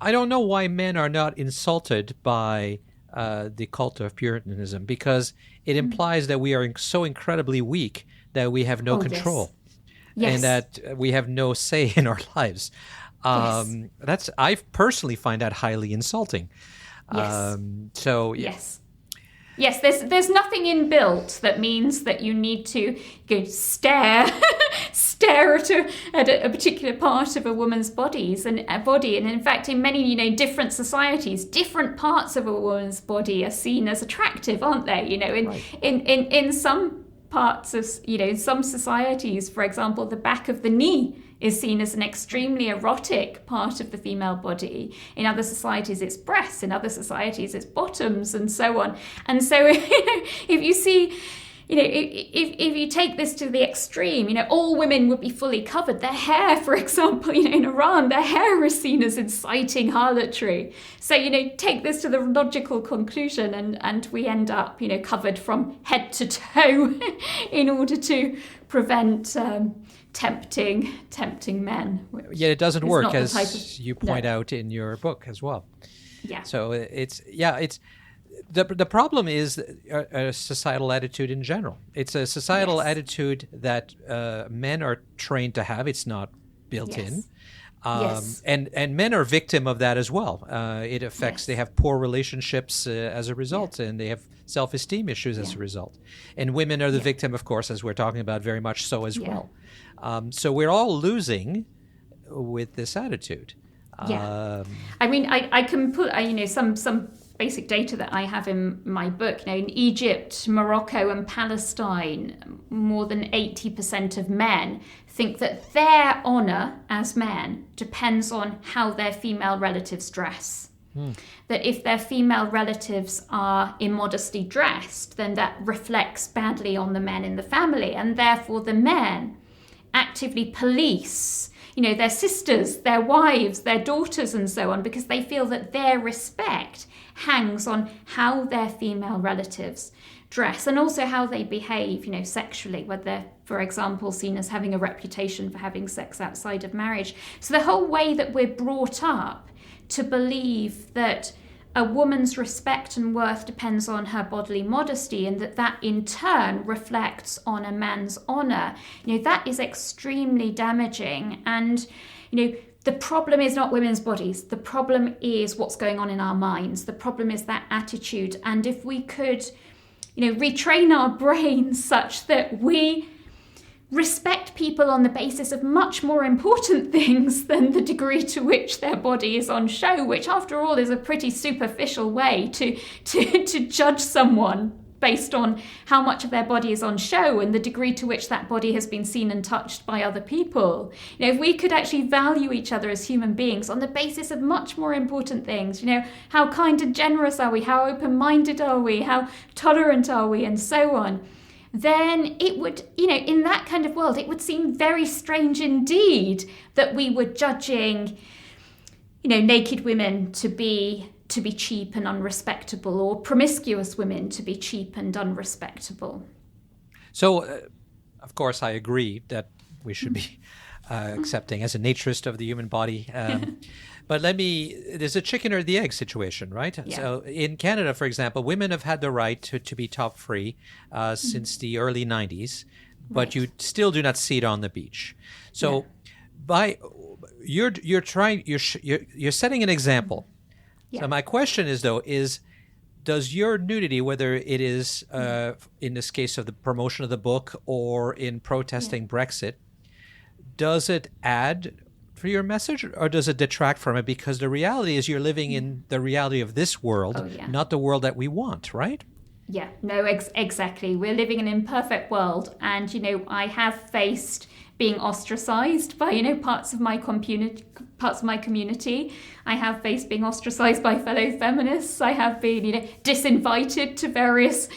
don't know why men are not insulted by the cult of puritanism, because it implies that we are so incredibly weak that we have no control. Yes. And that we have no say in our lives. I personally find that highly insulting. Yes, there's nothing inbuilt that means that you need to go stare at a particular part of a woman's body. And in fact, in many different societies, different parts of a woman's body are seen as attractive, aren't they? In some parts of in some societies, for example, the back of the knee is seen as an extremely erotic part of the female body. In other societies, it's breasts. In other societies, it's bottoms, and so on. And so, if you see, if you take this to the extreme, all women would be fully covered. Their hair, for example, in Iran, their hair is seen as inciting harlotry. So, take this to the logical conclusion, and we end up, covered from head to toe in order to prevent tempting men. Yet it doesn't work, as you point out in your book as well. Yeah. So it's the problem is a societal attitude in general. It's a societal attitude that men are trained to have. It's not built in. And men are victim of that as well. It affects, they have poor relationships as a result, and they have self-esteem issues as a result. And women are the victim, of course, as we're talking about, very much so as well. So we're all losing with this attitude. I mean, I can put, some basic data that I have in my book. In Egypt, Morocco and Palestine, more than 80% of men think that their honour as men depends on how their female relatives dress. That if their female relatives are immodestly dressed, then that reflects badly on the men in the family, and therefore the men actively police their sisters, their wives, their daughters, and so on, because they feel that their respect hangs on how their female relatives dress and also how they behave, sexually, whether they're, for example, seen as having a reputation for having sex outside of marriage. So the whole way that we're brought up to believe that a woman's respect and worth depends on her bodily modesty, and that in turn reflects on a man's honour, that is extremely damaging. And, the problem is not women's bodies. The problem is what's going on in our minds. The problem is that attitude. And if we could, retrain our brains such that we respect people on the basis of much more important things than the degree to which their body is on show, which after all is a pretty superficial way to judge someone based on how much of their body is on show and the degree to which that body has been seen and touched by other people. If we could actually value each other as human beings on the basis of much more important things, how kind and generous are we, how open-minded are we, how tolerant are we, and so on, then it would, in that kind of world, it would seem very strange indeed that we were judging, naked women to be to be cheap and unrespectable, or promiscuous women to be cheap and unrespectable. So, of course, I agree that we should be accepting as a naturist of the human body. But there's a chicken or the egg situation, right? Yeah. So in Canada, for example, women have had the right to be top free since the early 90s, but Right. you still do not see it on the beach. So you're setting an example. Yeah. So my question is, though, does your nudity, whether it is in this case of the promotion of the book or in protesting Brexit, does it add for your message or does it detract from it? Because the reality is you're living in the reality of this world, not the world that we want, right? Yeah, no, exactly. We're living in an imperfect world. And, I have faced being ostracized by, parts of my community. I have faced being ostracized by fellow feminists. I have been, disinvited to various,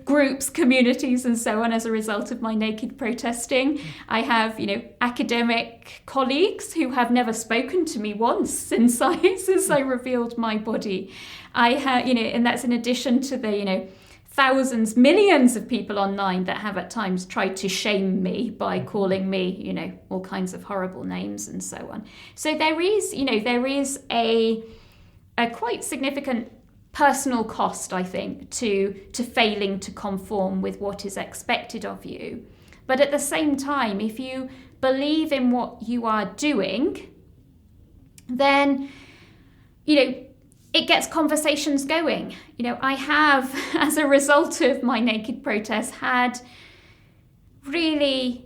groups, communities, and so on as a result of my naked protesting. I have, academic colleagues who have never spoken to me once since I revealed my body. I have, and that's in addition to the, thousands, millions of people online that have at times tried to shame me by calling me, all kinds of horrible names and so on. So there is a quite significant personal cost, I think, to failing to conform with what is expected of you. But at the same time, if you believe in what you are doing, then, it gets conversations going. I have, as a result of my naked protest, had really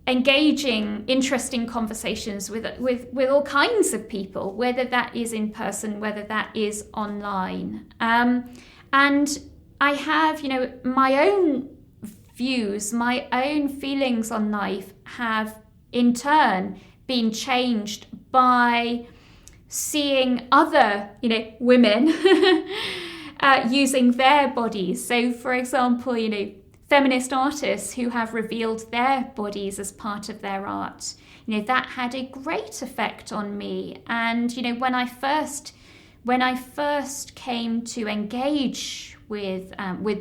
engaging, interesting conversations with all kinds of people, whether that is in person, whether that is online. And I have, my own views, my own feelings on life have in turn been changed by seeing other, women using their bodies. So, for example, feminist artists who have revealed their bodies as part of their art, that had a great effect on me. And, when I first came to engage with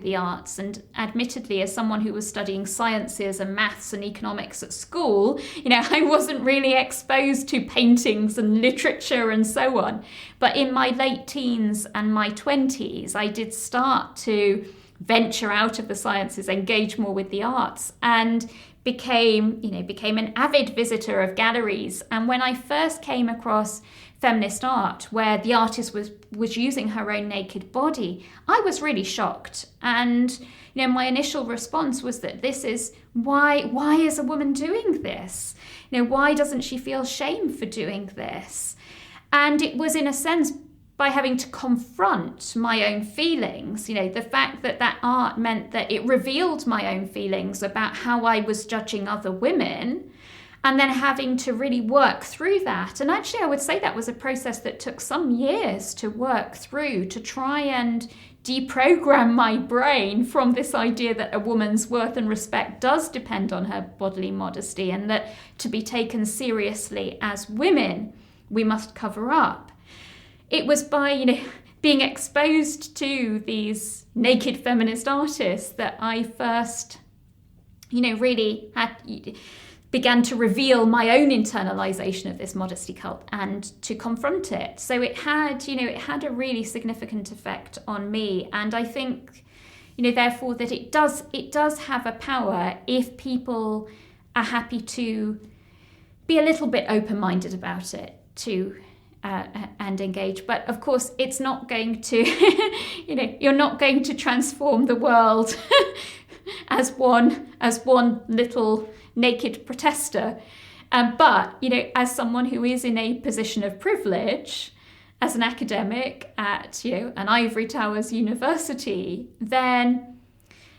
the arts, and admittedly as someone who was studying sciences and maths and economics at school, I wasn't really exposed to paintings and literature and so on. But in my late teens and my 20s, I did start to venture out of the sciences, engage more with the arts, and became an avid visitor of galleries. And when I first came across feminist art, where the artist was using her own naked body, I was really shocked. And my initial response was that this is why is a woman doing this? Why doesn't she feel shame for doing this? And it was, in a sense, by having to confront my own feelings, the fact that art meant that it revealed my own feelings about how I was judging other women, and then having to really work through that. And actually, I would say that was a process that took some years to work through, to try and deprogram my brain from this idea that a woman's worth and respect does depend on her bodily modesty, and that to be taken seriously as women, we must cover up. It was by, being exposed to these naked feminist artists that I first, really began to reveal my own internalization of this modesty cult and to confront it. So it had a really significant effect on me. And I think, therefore, that it does have a power if people are happy to be a little bit open-minded about it, and engage. But of course, it's not going to, you're not going to transform the world as one little naked protester. But, as someone who is in a position of privilege, as an academic at, an ivory towers university, then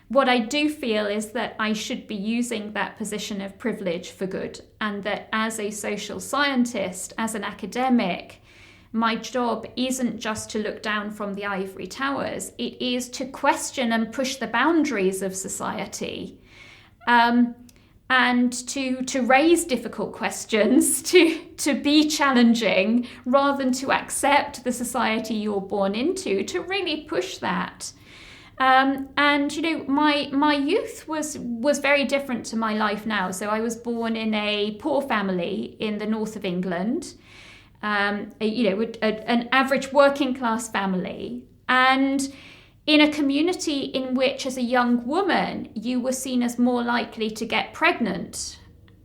what I do feel is that I should be using that position of privilege for good, and that as a social scientist, as an academic, my job isn't just to look down from the ivory towers, it is to question and push the boundaries of society. and to raise difficult questions, to be challenging, rather than to accept the society you're born into, to really push that. And you know, my youth was very different to my life now. So I was born in a poor family in the north of England, an average working class family, and in a community in which, as a young woman, you were seen as more likely to get pregnant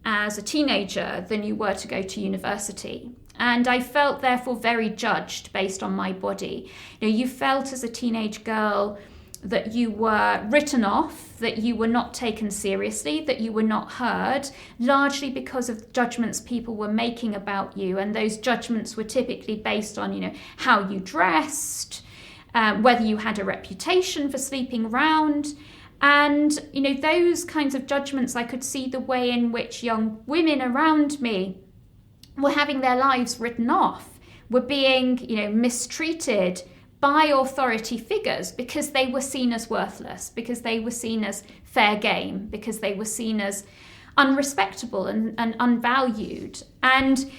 as a teenager than you were to go to university. And I felt, therefore, very judged based on my body. You know, you felt as a teenage girl that you were written off, that you were not taken seriously, that you were not heard, largely because of judgments people were making about you. And those judgments were typically based on, you know, how you dressed, whether you had a reputation for sleeping around. And, you know, those kinds of judgments, I could see the way in which young women around me were having their lives written off, were being, you know, mistreated by authority figures because they were seen as worthless, because they were seen as fair game, because they were seen as unrespectable and unvalued. And,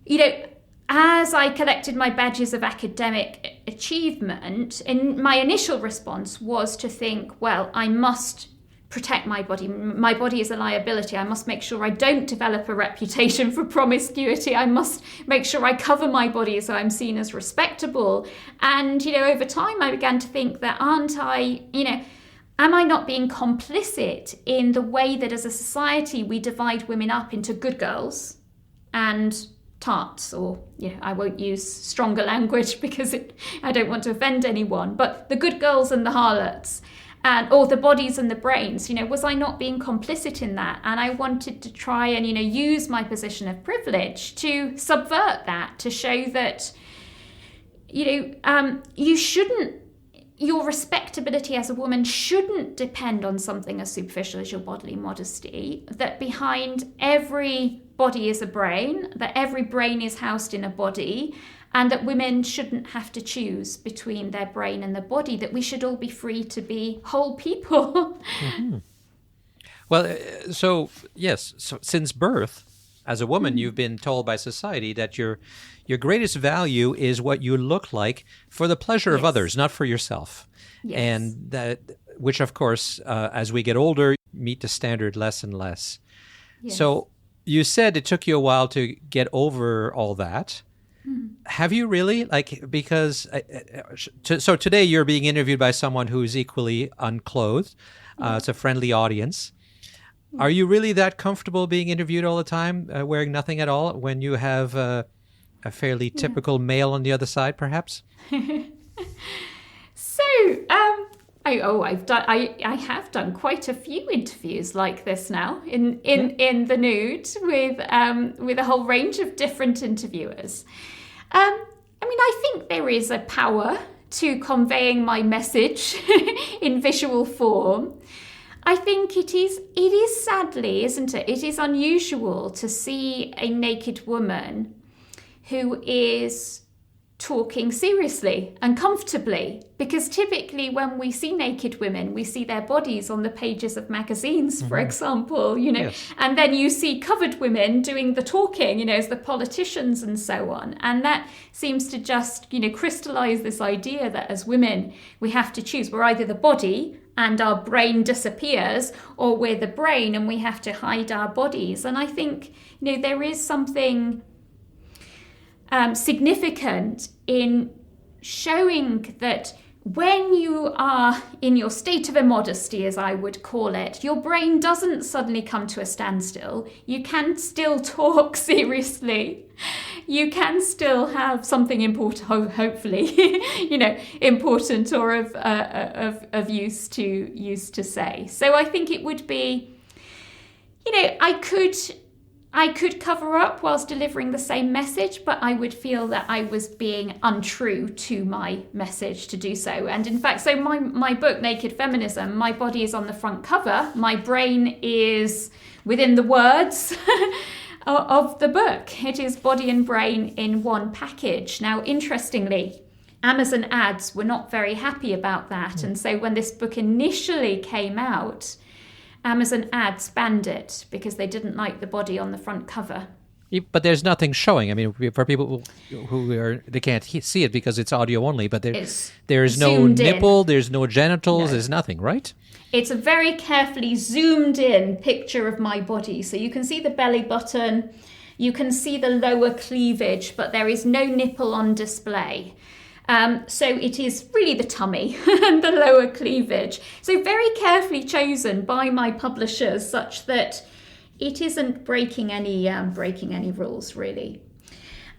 you know, as I collected my badges of academic achievement, and my initial response was to think, well, I must protect my body. My body is a liability. I must make sure I don't develop a reputation for promiscuity. I must make sure I cover my body so I'm seen as respectable. And, you know, over time I began to think that am I not being complicit in the way that as a society we divide women up into good girls and tarts, or, you know, I won't use stronger language because I don't want to offend anyone, but the good girls and the harlots, or the bodies and the brains. You know, was I not being complicit in that? And I wanted to try and, you know, use my position of privilege to subvert that, to show that, you know, your respectability as a woman shouldn't depend on something as superficial as your bodily modesty, that behind every body is a brain, that every brain is housed in a body, and that women shouldn't have to choose between their brain and their body, that we should all be free to be whole people. Mm-hmm. Well, so since birth, as a woman, you've been told by society that your greatest value is what you look like for the pleasure of others, not for yourself. Yes. And that, which of course, as we get older, meet the standard less and less. Yes. So you said it took you a while to get over all that. Have you really? Because so today you're being interviewed by someone who's equally unclothed. It's a friendly audience. Are you really that comfortable being interviewed all the time, wearing nothing at all, when you have a fairly typical male on the other side, perhaps? So, I have done quite a few interviews like this now in the Nude with a whole range of different interviewers. I think there is a power to conveying my message in visual form. I think it is sadly, isn't it? It is unusual to see a naked woman who is talking seriously and comfortably, because typically when we see naked women, we see their bodies on the pages of magazines, for example, you know, and then you see covered women doing the talking, you know, as the politicians and so on. And that seems to just, you know, crystallize this idea that as women, we have to choose. We're either the body and our brain disappears, or we're the brain and we have to hide our bodies. And I think, you know, there is something significant in showing that when you are in your state of immodesty, as I would call it, your brain doesn't suddenly come to a standstill. You can still talk seriously. You can still have something important, hopefully, you know, important or of use to say. So I think it would be, you know, I could cover up whilst delivering the same message, but I would feel that I was being untrue to my message to do so. And in fact, so my book, Naked Feminism, my body is on the front cover. My brain is within the words of the book. It is body and brain in one package. Now, interestingly, Amazon ads were not very happy about that. And so when this book initially came out, Amazon ads banned it because they didn't like the body on the front cover. But there's nothing showing. I mean, for people they can't see it because it's audio only, but there's no nipple, there's no genitals, there's nothing, right? It's a very carefully zoomed in picture of my body. So you can see the belly button, you can see the lower cleavage, but there is no nipple on display. So it is really the tummy and the lower cleavage. So very carefully chosen by my publishers such that it isn't breaking any rules, really.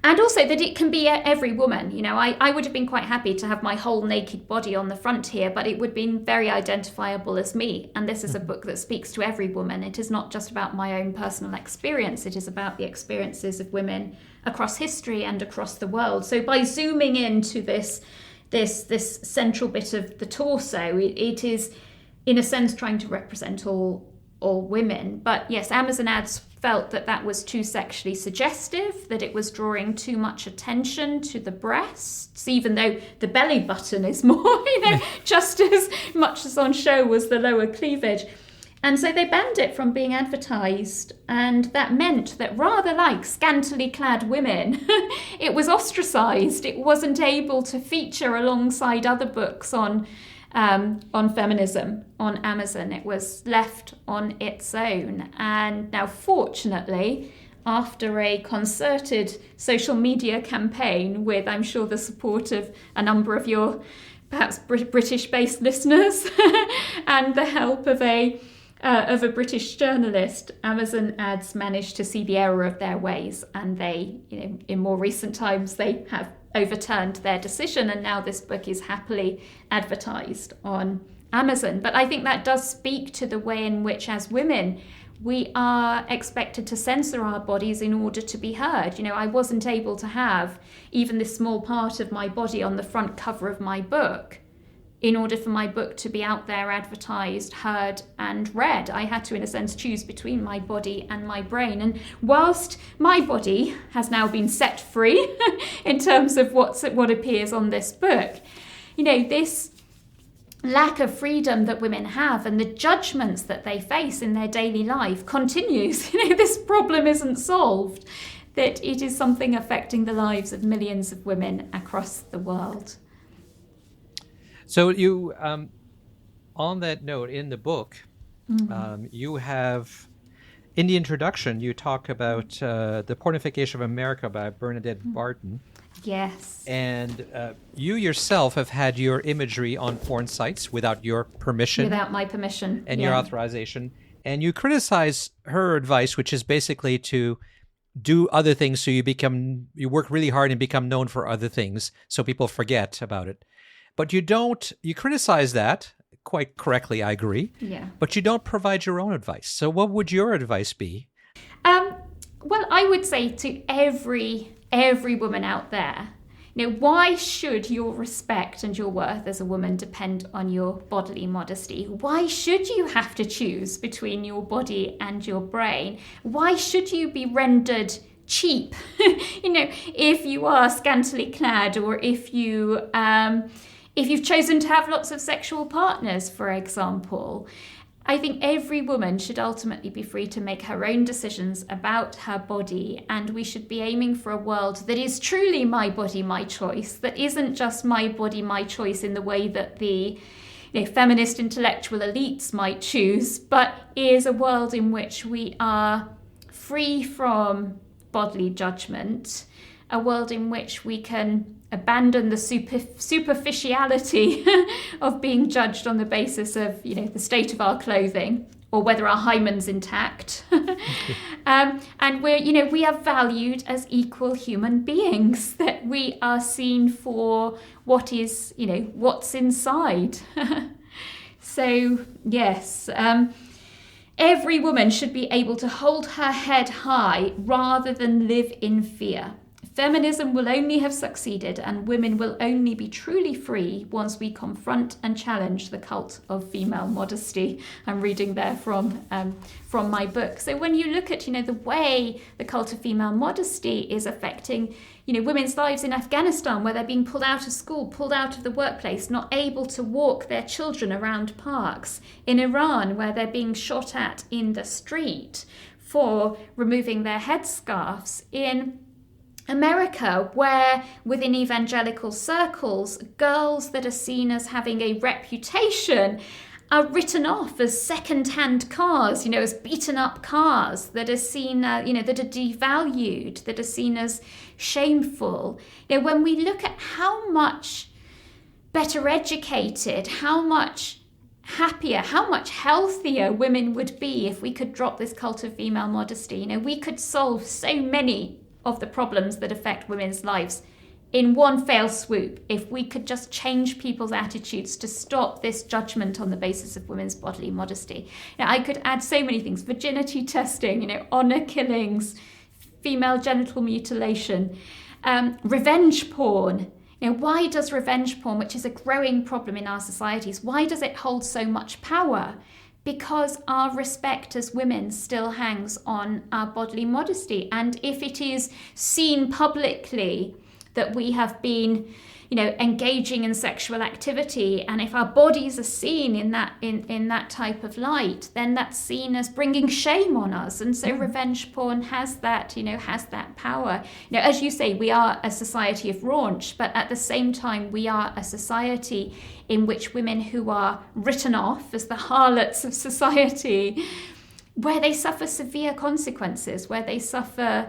And also that it can be every woman. You know, I would have been quite happy to have my whole naked body on the front here, but it would have been very identifiable as me. And this is a book that speaks to every woman. It is not just about my own personal experience. It is about the experiences of women across history and across the world. So by zooming into this central bit of the torso, it is, in a sense, trying to represent all women. But yes, Amazon ads felt that was too sexually suggestive, that it was drawing too much attention to the breasts, even though the belly button is more, just as much as on show was the lower cleavage. And so they banned it from being advertised, and that meant that rather like scantily clad women, it was ostracized. It wasn't able to feature alongside other books on feminism on Amazon. It was left on its own. And now, fortunately, after a concerted social media campaign with, I'm sure, the support of a number of your perhaps British-based listeners and the help of a British journalist, Amazon ads managed to see the error of their ways, and they, in more recent times, they have overturned their decision, and now this book is happily advertised on Amazon. But I think that does speak to the way in which, as women, we are expected to censor our bodies in order to be heard. I wasn't able to have even this small part of my body on the front cover of my book in order for my book to be out there advertised, heard and read. I had to, in a sense, choose between my body and my brain. And whilst my body has now been set free in terms of what appears on this book, this lack of freedom that women have and the judgments that they face in their daily life continues. This problem isn't solved, that it is something affecting the lives of millions of women across the world. So you, on that note, in the book, you have, in the introduction, you talk about the pornification of America by Bernadette Barton. Yes. And you yourself have had your imagery on porn sites without your permission. Without my permission. And your authorization. And you criticize her advice, which is basically to do other things so you work really hard and become known for other things so people forget about it. But you criticize that, quite correctly, I agree. Yeah. But you don't provide your own advice. So what would your advice be? Well, I would say to every woman out there, why should your respect and your worth as a woman depend on your bodily modesty? Why should you have to choose between your body and your brain? Why should you be rendered cheap, if you are scantily clad, or if you've chosen to have lots of sexual partners, for example? I think every woman should ultimately be free to make her own decisions about her body, and we should be aiming for a world that is truly my body, my choice, that isn't just my body, my choice in the way that the feminist intellectual elites might choose, but is a world in which we are free from bodily judgment, a world in which we can abandon the superficiality of being judged on the basis of, the state of our clothing or whether our hymen's intact. And we are valued as equal human beings, that we are seen for what is, what's inside. So, yes, every woman should be able to hold her head high rather than live in fear. Feminism will only have succeeded and women will only be truly free once we confront and challenge the cult of female modesty. I'm reading there from my book. So when you look at, the way the cult of female modesty is affecting, women's lives in Afghanistan, where they're being pulled out of school, pulled out of the workplace, not able to walk their children around parks. In Iran, where they're being shot at in the street for removing their headscarves. In America, where within evangelical circles, girls that are seen as having a reputation are written off as second-hand cars, as beaten up cars that are seen, that are devalued, that are seen as shameful. When we look at how much better educated, how much happier, how much healthier women would be if we could drop this cult of female modesty, we could solve so many of the problems that affect women's lives in one fell swoop, if we could just change people's attitudes to stop this judgment on the basis of women's bodily modesty. I could add so many things: virginity testing, honor killings, female genital mutilation, revenge porn. Why does revenge porn, which is a growing problem in our societies, why does it hold so much power? Because our respect as women still hangs on our bodily modesty. And if it is seen publicly that we have been, engaging in sexual activity, and if our bodies are seen in that type of light, then that's seen as bringing shame on us. And so revenge porn has that power. As you say, we are a society of raunch, but at the same time, we are a society in which women who are written off as the harlots of society, where they suffer severe consequences, where they suffer,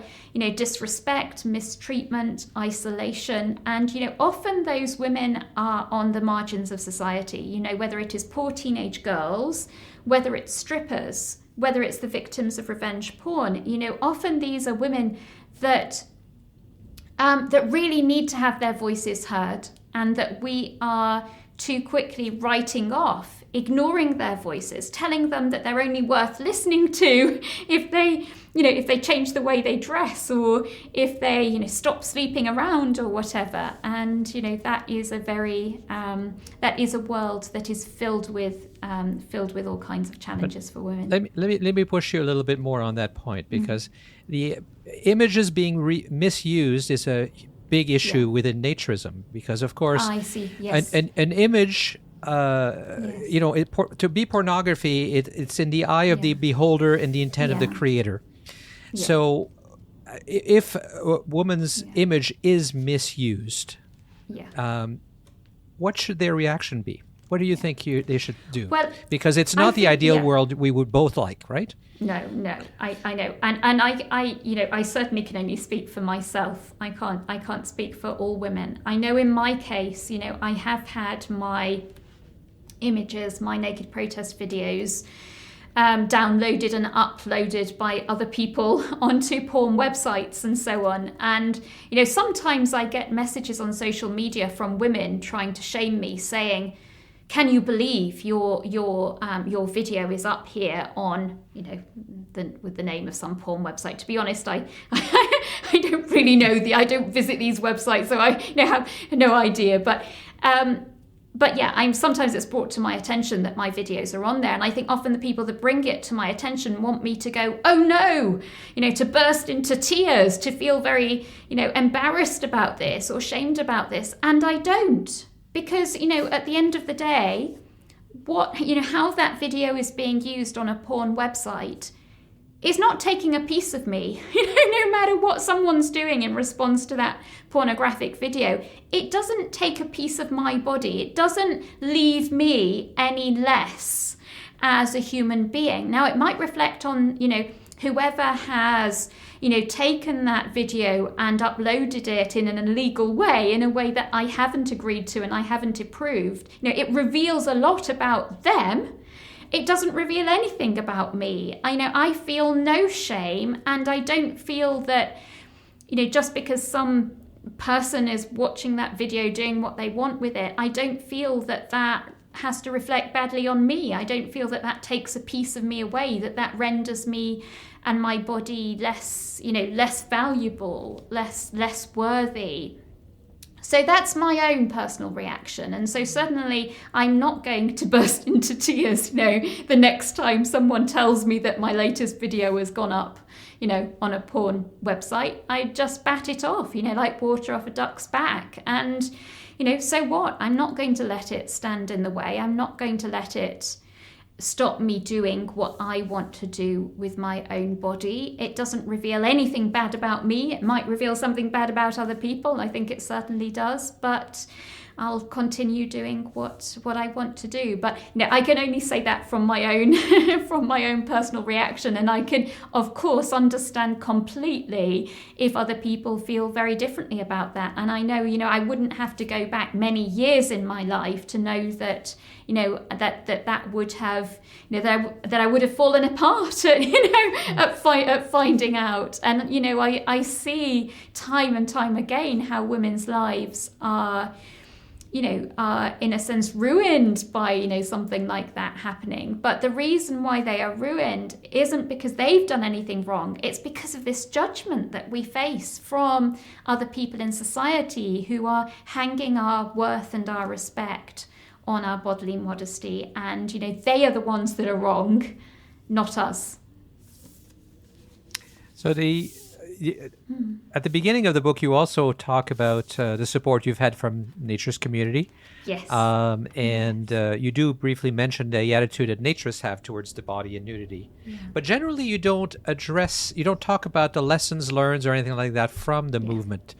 disrespect, mistreatment, isolation. And, often those women are on the margins of society, whether it is poor teenage girls, whether it's strippers, whether it's the victims of revenge porn. Often these are women that really need to have their voices heard, and that we are too quickly writing off, ignoring their voices, telling them that they're only worth listening to if they change the way they dress, or if they stop sleeping around, or whatever. And that is a world that is filled with all kinds of challenges for women. Let me push you a little bit more on that point, because the images being misused is a big issue within naturism, because of course I see. Yes. an image, to be pornography, it's in the eye of the beholder and the intent of the creator. So if a woman's image is misused, what should their reaction be? What do you think they should do? Well, because it's not the ideal world we would both like, right? No, I know, and I certainly can only speak for myself. I can't speak for all women. I know in my case, I have had my images, my naked protest videos, downloaded and uploaded by other people onto porn websites and so on. And sometimes I get messages on social media from women trying to shame me, saying, "Can you believe your video is up here on with the name of some porn website?" To be honest, I don't really know I don't visit these websites, so I have no idea. But yeah, sometimes it's brought to my attention that my videos are on there, and I think often the people that bring it to my attention want me to go, "Oh no," to burst into tears, to feel very embarrassed about this or shamed about this, and I don't. Because, at the end of the day, how that video is being used on a porn website is not taking a piece of me. No matter what someone's doing in response to that pornographic video, it doesn't take a piece of my body. It doesn't leave me any less as a human being. Now, it might reflect on, whoever has taken that video and uploaded it in an illegal way, in a way that I haven't agreed to and I haven't approved. It reveals a lot about them. It doesn't reveal anything about me. I feel no shame, and I don't feel that, just because some person is watching that video doing what they want with it, I don't feel that has to reflect badly on me. I don't feel that takes a piece of me away, that renders me and my body less, less valuable, less worthy. So that's my own personal reaction. And so certainly I'm not going to burst into tears, the next time someone tells me that my latest video has gone up, on a porn website. I just bat it off, like water off a duck's back. And, so what? I'm not going to let it stand in the way. I'm not going to let it stop me doing what I want to do with my own body. It doesn't reveal anything bad about me. It might reveal something bad about other people. I think it certainly does, but I'll continue doing what I want to do. But I can only say that from my own from my own personal reaction, and I can of course understand completely if other people feel very differently about that. And I know I wouldn't have to go back many years in my life to know that that would have that I would have fallen apart at finding out. And I see time and time again how women's lives are in a sense ruined by something like that happening. But the reason why they are ruined isn't because they've done anything wrong. It's because of this judgment that we face from other people in society who are hanging our worth and our respect on our bodily modesty, and they are the ones that are wrong, not us. So at the beginning of the book, you also talk about the support you've had from Naturist community. Yes. And you do briefly mention the attitude that Naturists have towards the body and nudity. Yeah. But generally, you don't talk about the lessons learned or anything like that from the movement.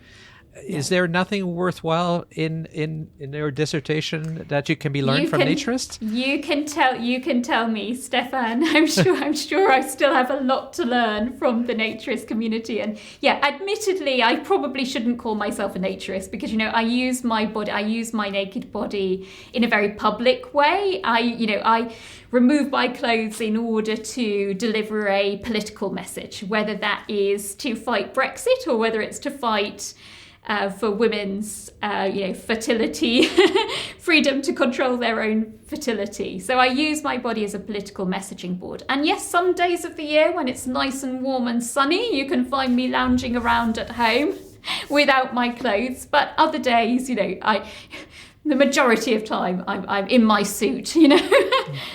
Is there nothing worthwhile in your dissertation that you can be learned from Naturist? You can tell me, Stefan. I'm sure I still have a lot to learn from the Naturist community. And admittedly, I probably shouldn't call myself a Naturist because I use my naked body in a very public way. I remove my clothes in order to deliver a political message, whether that is to fight Brexit or whether it's to fight for women's, fertility, freedom to control their own fertility. So I use my body as a political messaging board. And yes, some days of the year when it's nice and warm and sunny, you can find me lounging around at home without my clothes. But other days, the majority of time I'm in my suit,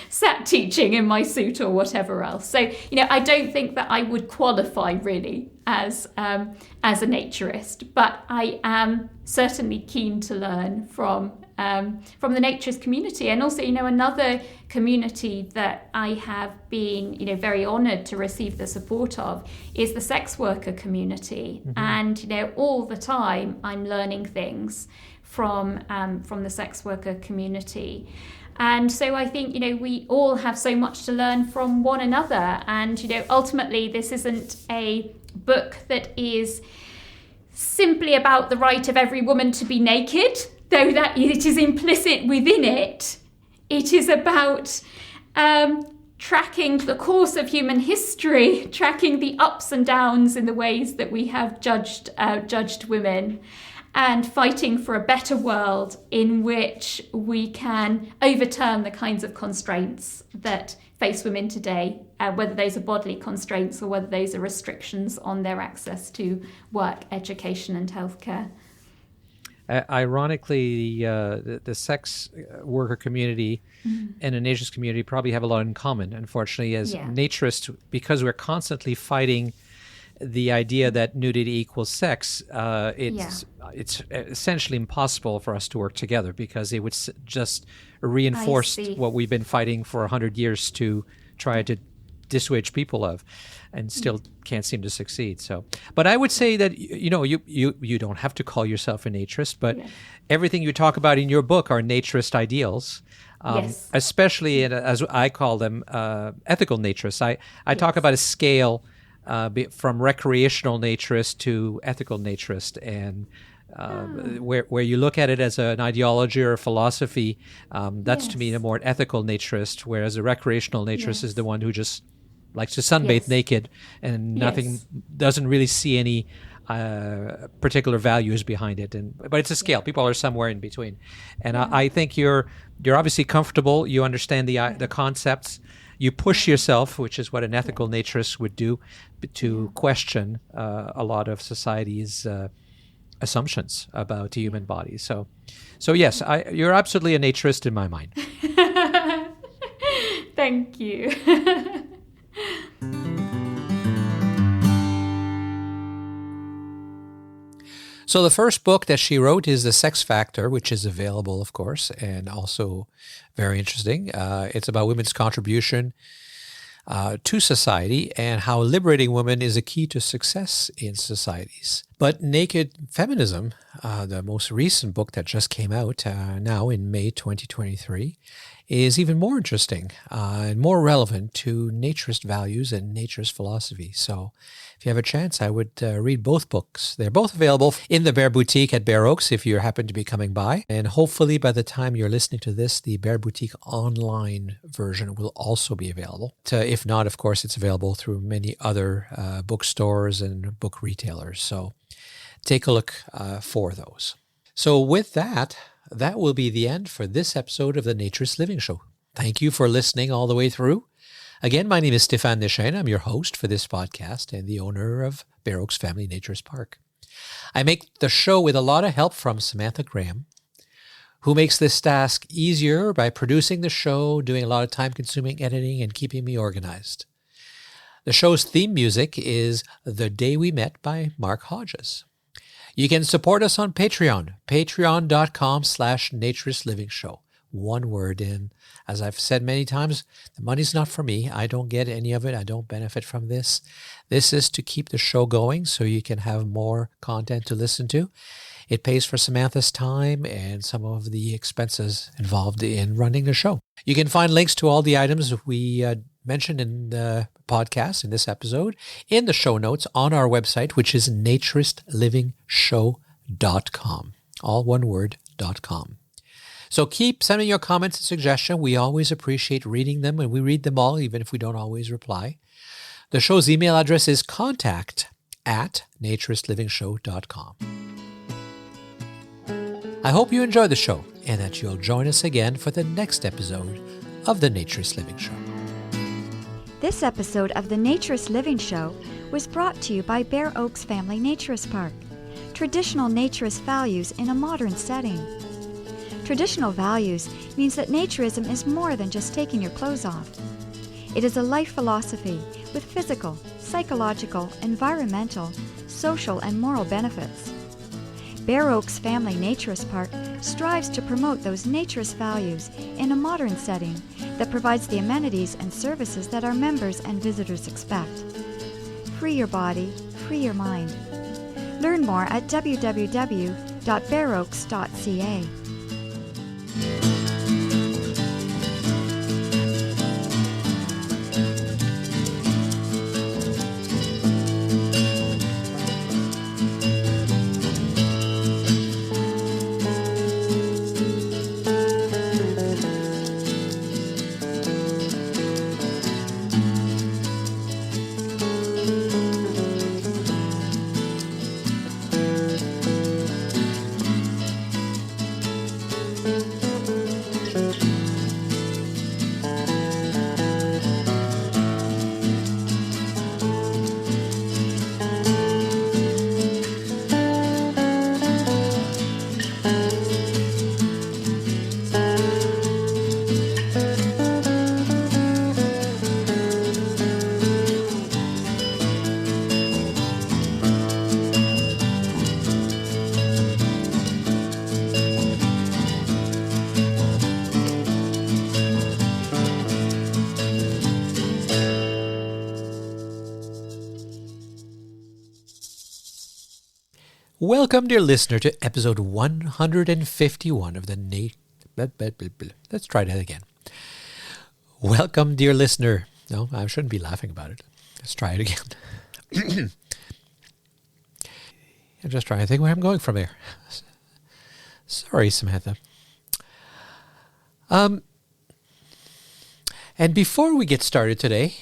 sat teaching in my suit or whatever else. So, I don't think that I would qualify really as a naturist, but I am certainly keen to learn from the naturist community. And also, another community that I have been, very honoured to receive the support of is the sex worker community. Mm-hmm. And, all the time I'm learning things from the sex worker community. And so I think, we all have so much to learn from one another. And, ultimately, this isn't a book that is simply about the right of every woman to be naked, though that it is implicit within it. It is about tracking the course of human history, tracking the ups and downs in the ways that we have judged women, and fighting for a better world in which we can overturn the kinds of constraints that face women today, whether those are bodily constraints or whether those are restrictions on their access to work, education and healthcare. Ironically, the sex worker community and the naturist community probably have a lot in common, unfortunately, as naturists, because we're constantly fighting the idea that nudity equals sex, it's essentially impossible for us to work together because it would just reinforce what we've been fighting for 100 years to try to dissuade people of, and still can't seem to succeed. So, but I would say that you don't have to call yourself a naturist, but everything you talk about in your book are naturist ideals. Especially as I call them, ethical naturists. I talk about a scale from recreational naturist to ethical naturist, and where you look at it as an ideology or a philosophy, that's to me a more ethical naturist, whereas a recreational naturist is the one who just likes to sunbathe naked and doesn't really see any particular values behind it. But it's a scale. People are somewhere in between, and I think you're obviously comfortable. You understand the concepts. you push yourself, which is what an ethical naturist would do, to question a lot of society's assumptions about the human body. So yes, you're absolutely a naturist in my mind. Thank you. So the first book that she wrote is The Sex Factor, which is available, of course, and also very interesting. It's about women's contribution to society and how liberating women is a key to success in societies. But Naked Feminism, the most recent book that just came out now in May 2023, is even more interesting and more relevant to naturist values and naturist philosophy. So if you have a chance, I would read both books. They're both available in the Bear Boutique at Bear Oaks if you happen to be coming by. And hopefully by the time you're listening to this, the Bear Boutique online version will also be available. If not, of course, it's available through many other bookstores and book retailers. So take a look for those. So with that will be the end for this episode of the Naturist Living Show. Thank you for listening all the way through. Again, my name is Stéphane Deschênes. I'm your host for this podcast and the owner of Bear Oaks Family Naturist Park. I make the show with a lot of help from Samantha Graham, who makes this task easier by producing the show, doing a lot of time-consuming editing, and keeping me organized. The show's theme music is The Day We Met by Mark Hodges. You can support us on Patreon, patreon.com/Naturist Living Show. One word in. As I've said many times, the money's not for me. I don't get any of it. I don't benefit from this. This is to keep the show going so you can have more content to listen to. It pays for Samantha's time and some of the expenses involved in running the show. You can find links to all the items we mentioned in the podcast in this episode in the show notes on our website, which is naturistlivingshow.com. All one word, .com. So keep sending your comments and suggestions. We always appreciate reading them, and we read them all, even if we don't always reply. The show's email address is contact@naturistlivingshow.com. I hope you enjoy the show and that you'll join us again for the next episode of the Naturist Living Show. This episode of the Naturist Living Show was brought to you by Bear Oaks Family Naturist Park. Traditional naturist values in a modern setting. Traditional values means that naturism is more than just taking your clothes off. It is a life philosophy with physical, psychological, environmental, social, and moral benefits. Bear Oaks Family Naturist Park strives to promote those naturist values in a modern setting that provides the amenities and services that our members and visitors expect. Free your body, free your mind. Learn more at www.bearoaks.ca. Welcome, dear listener, to episode 151 of the Let's try that again. Welcome, dear listener. No, I shouldn't be laughing about it. Let's try it again. I'm just trying to think where I'm going from here. Sorry, Samantha. And before we get started today,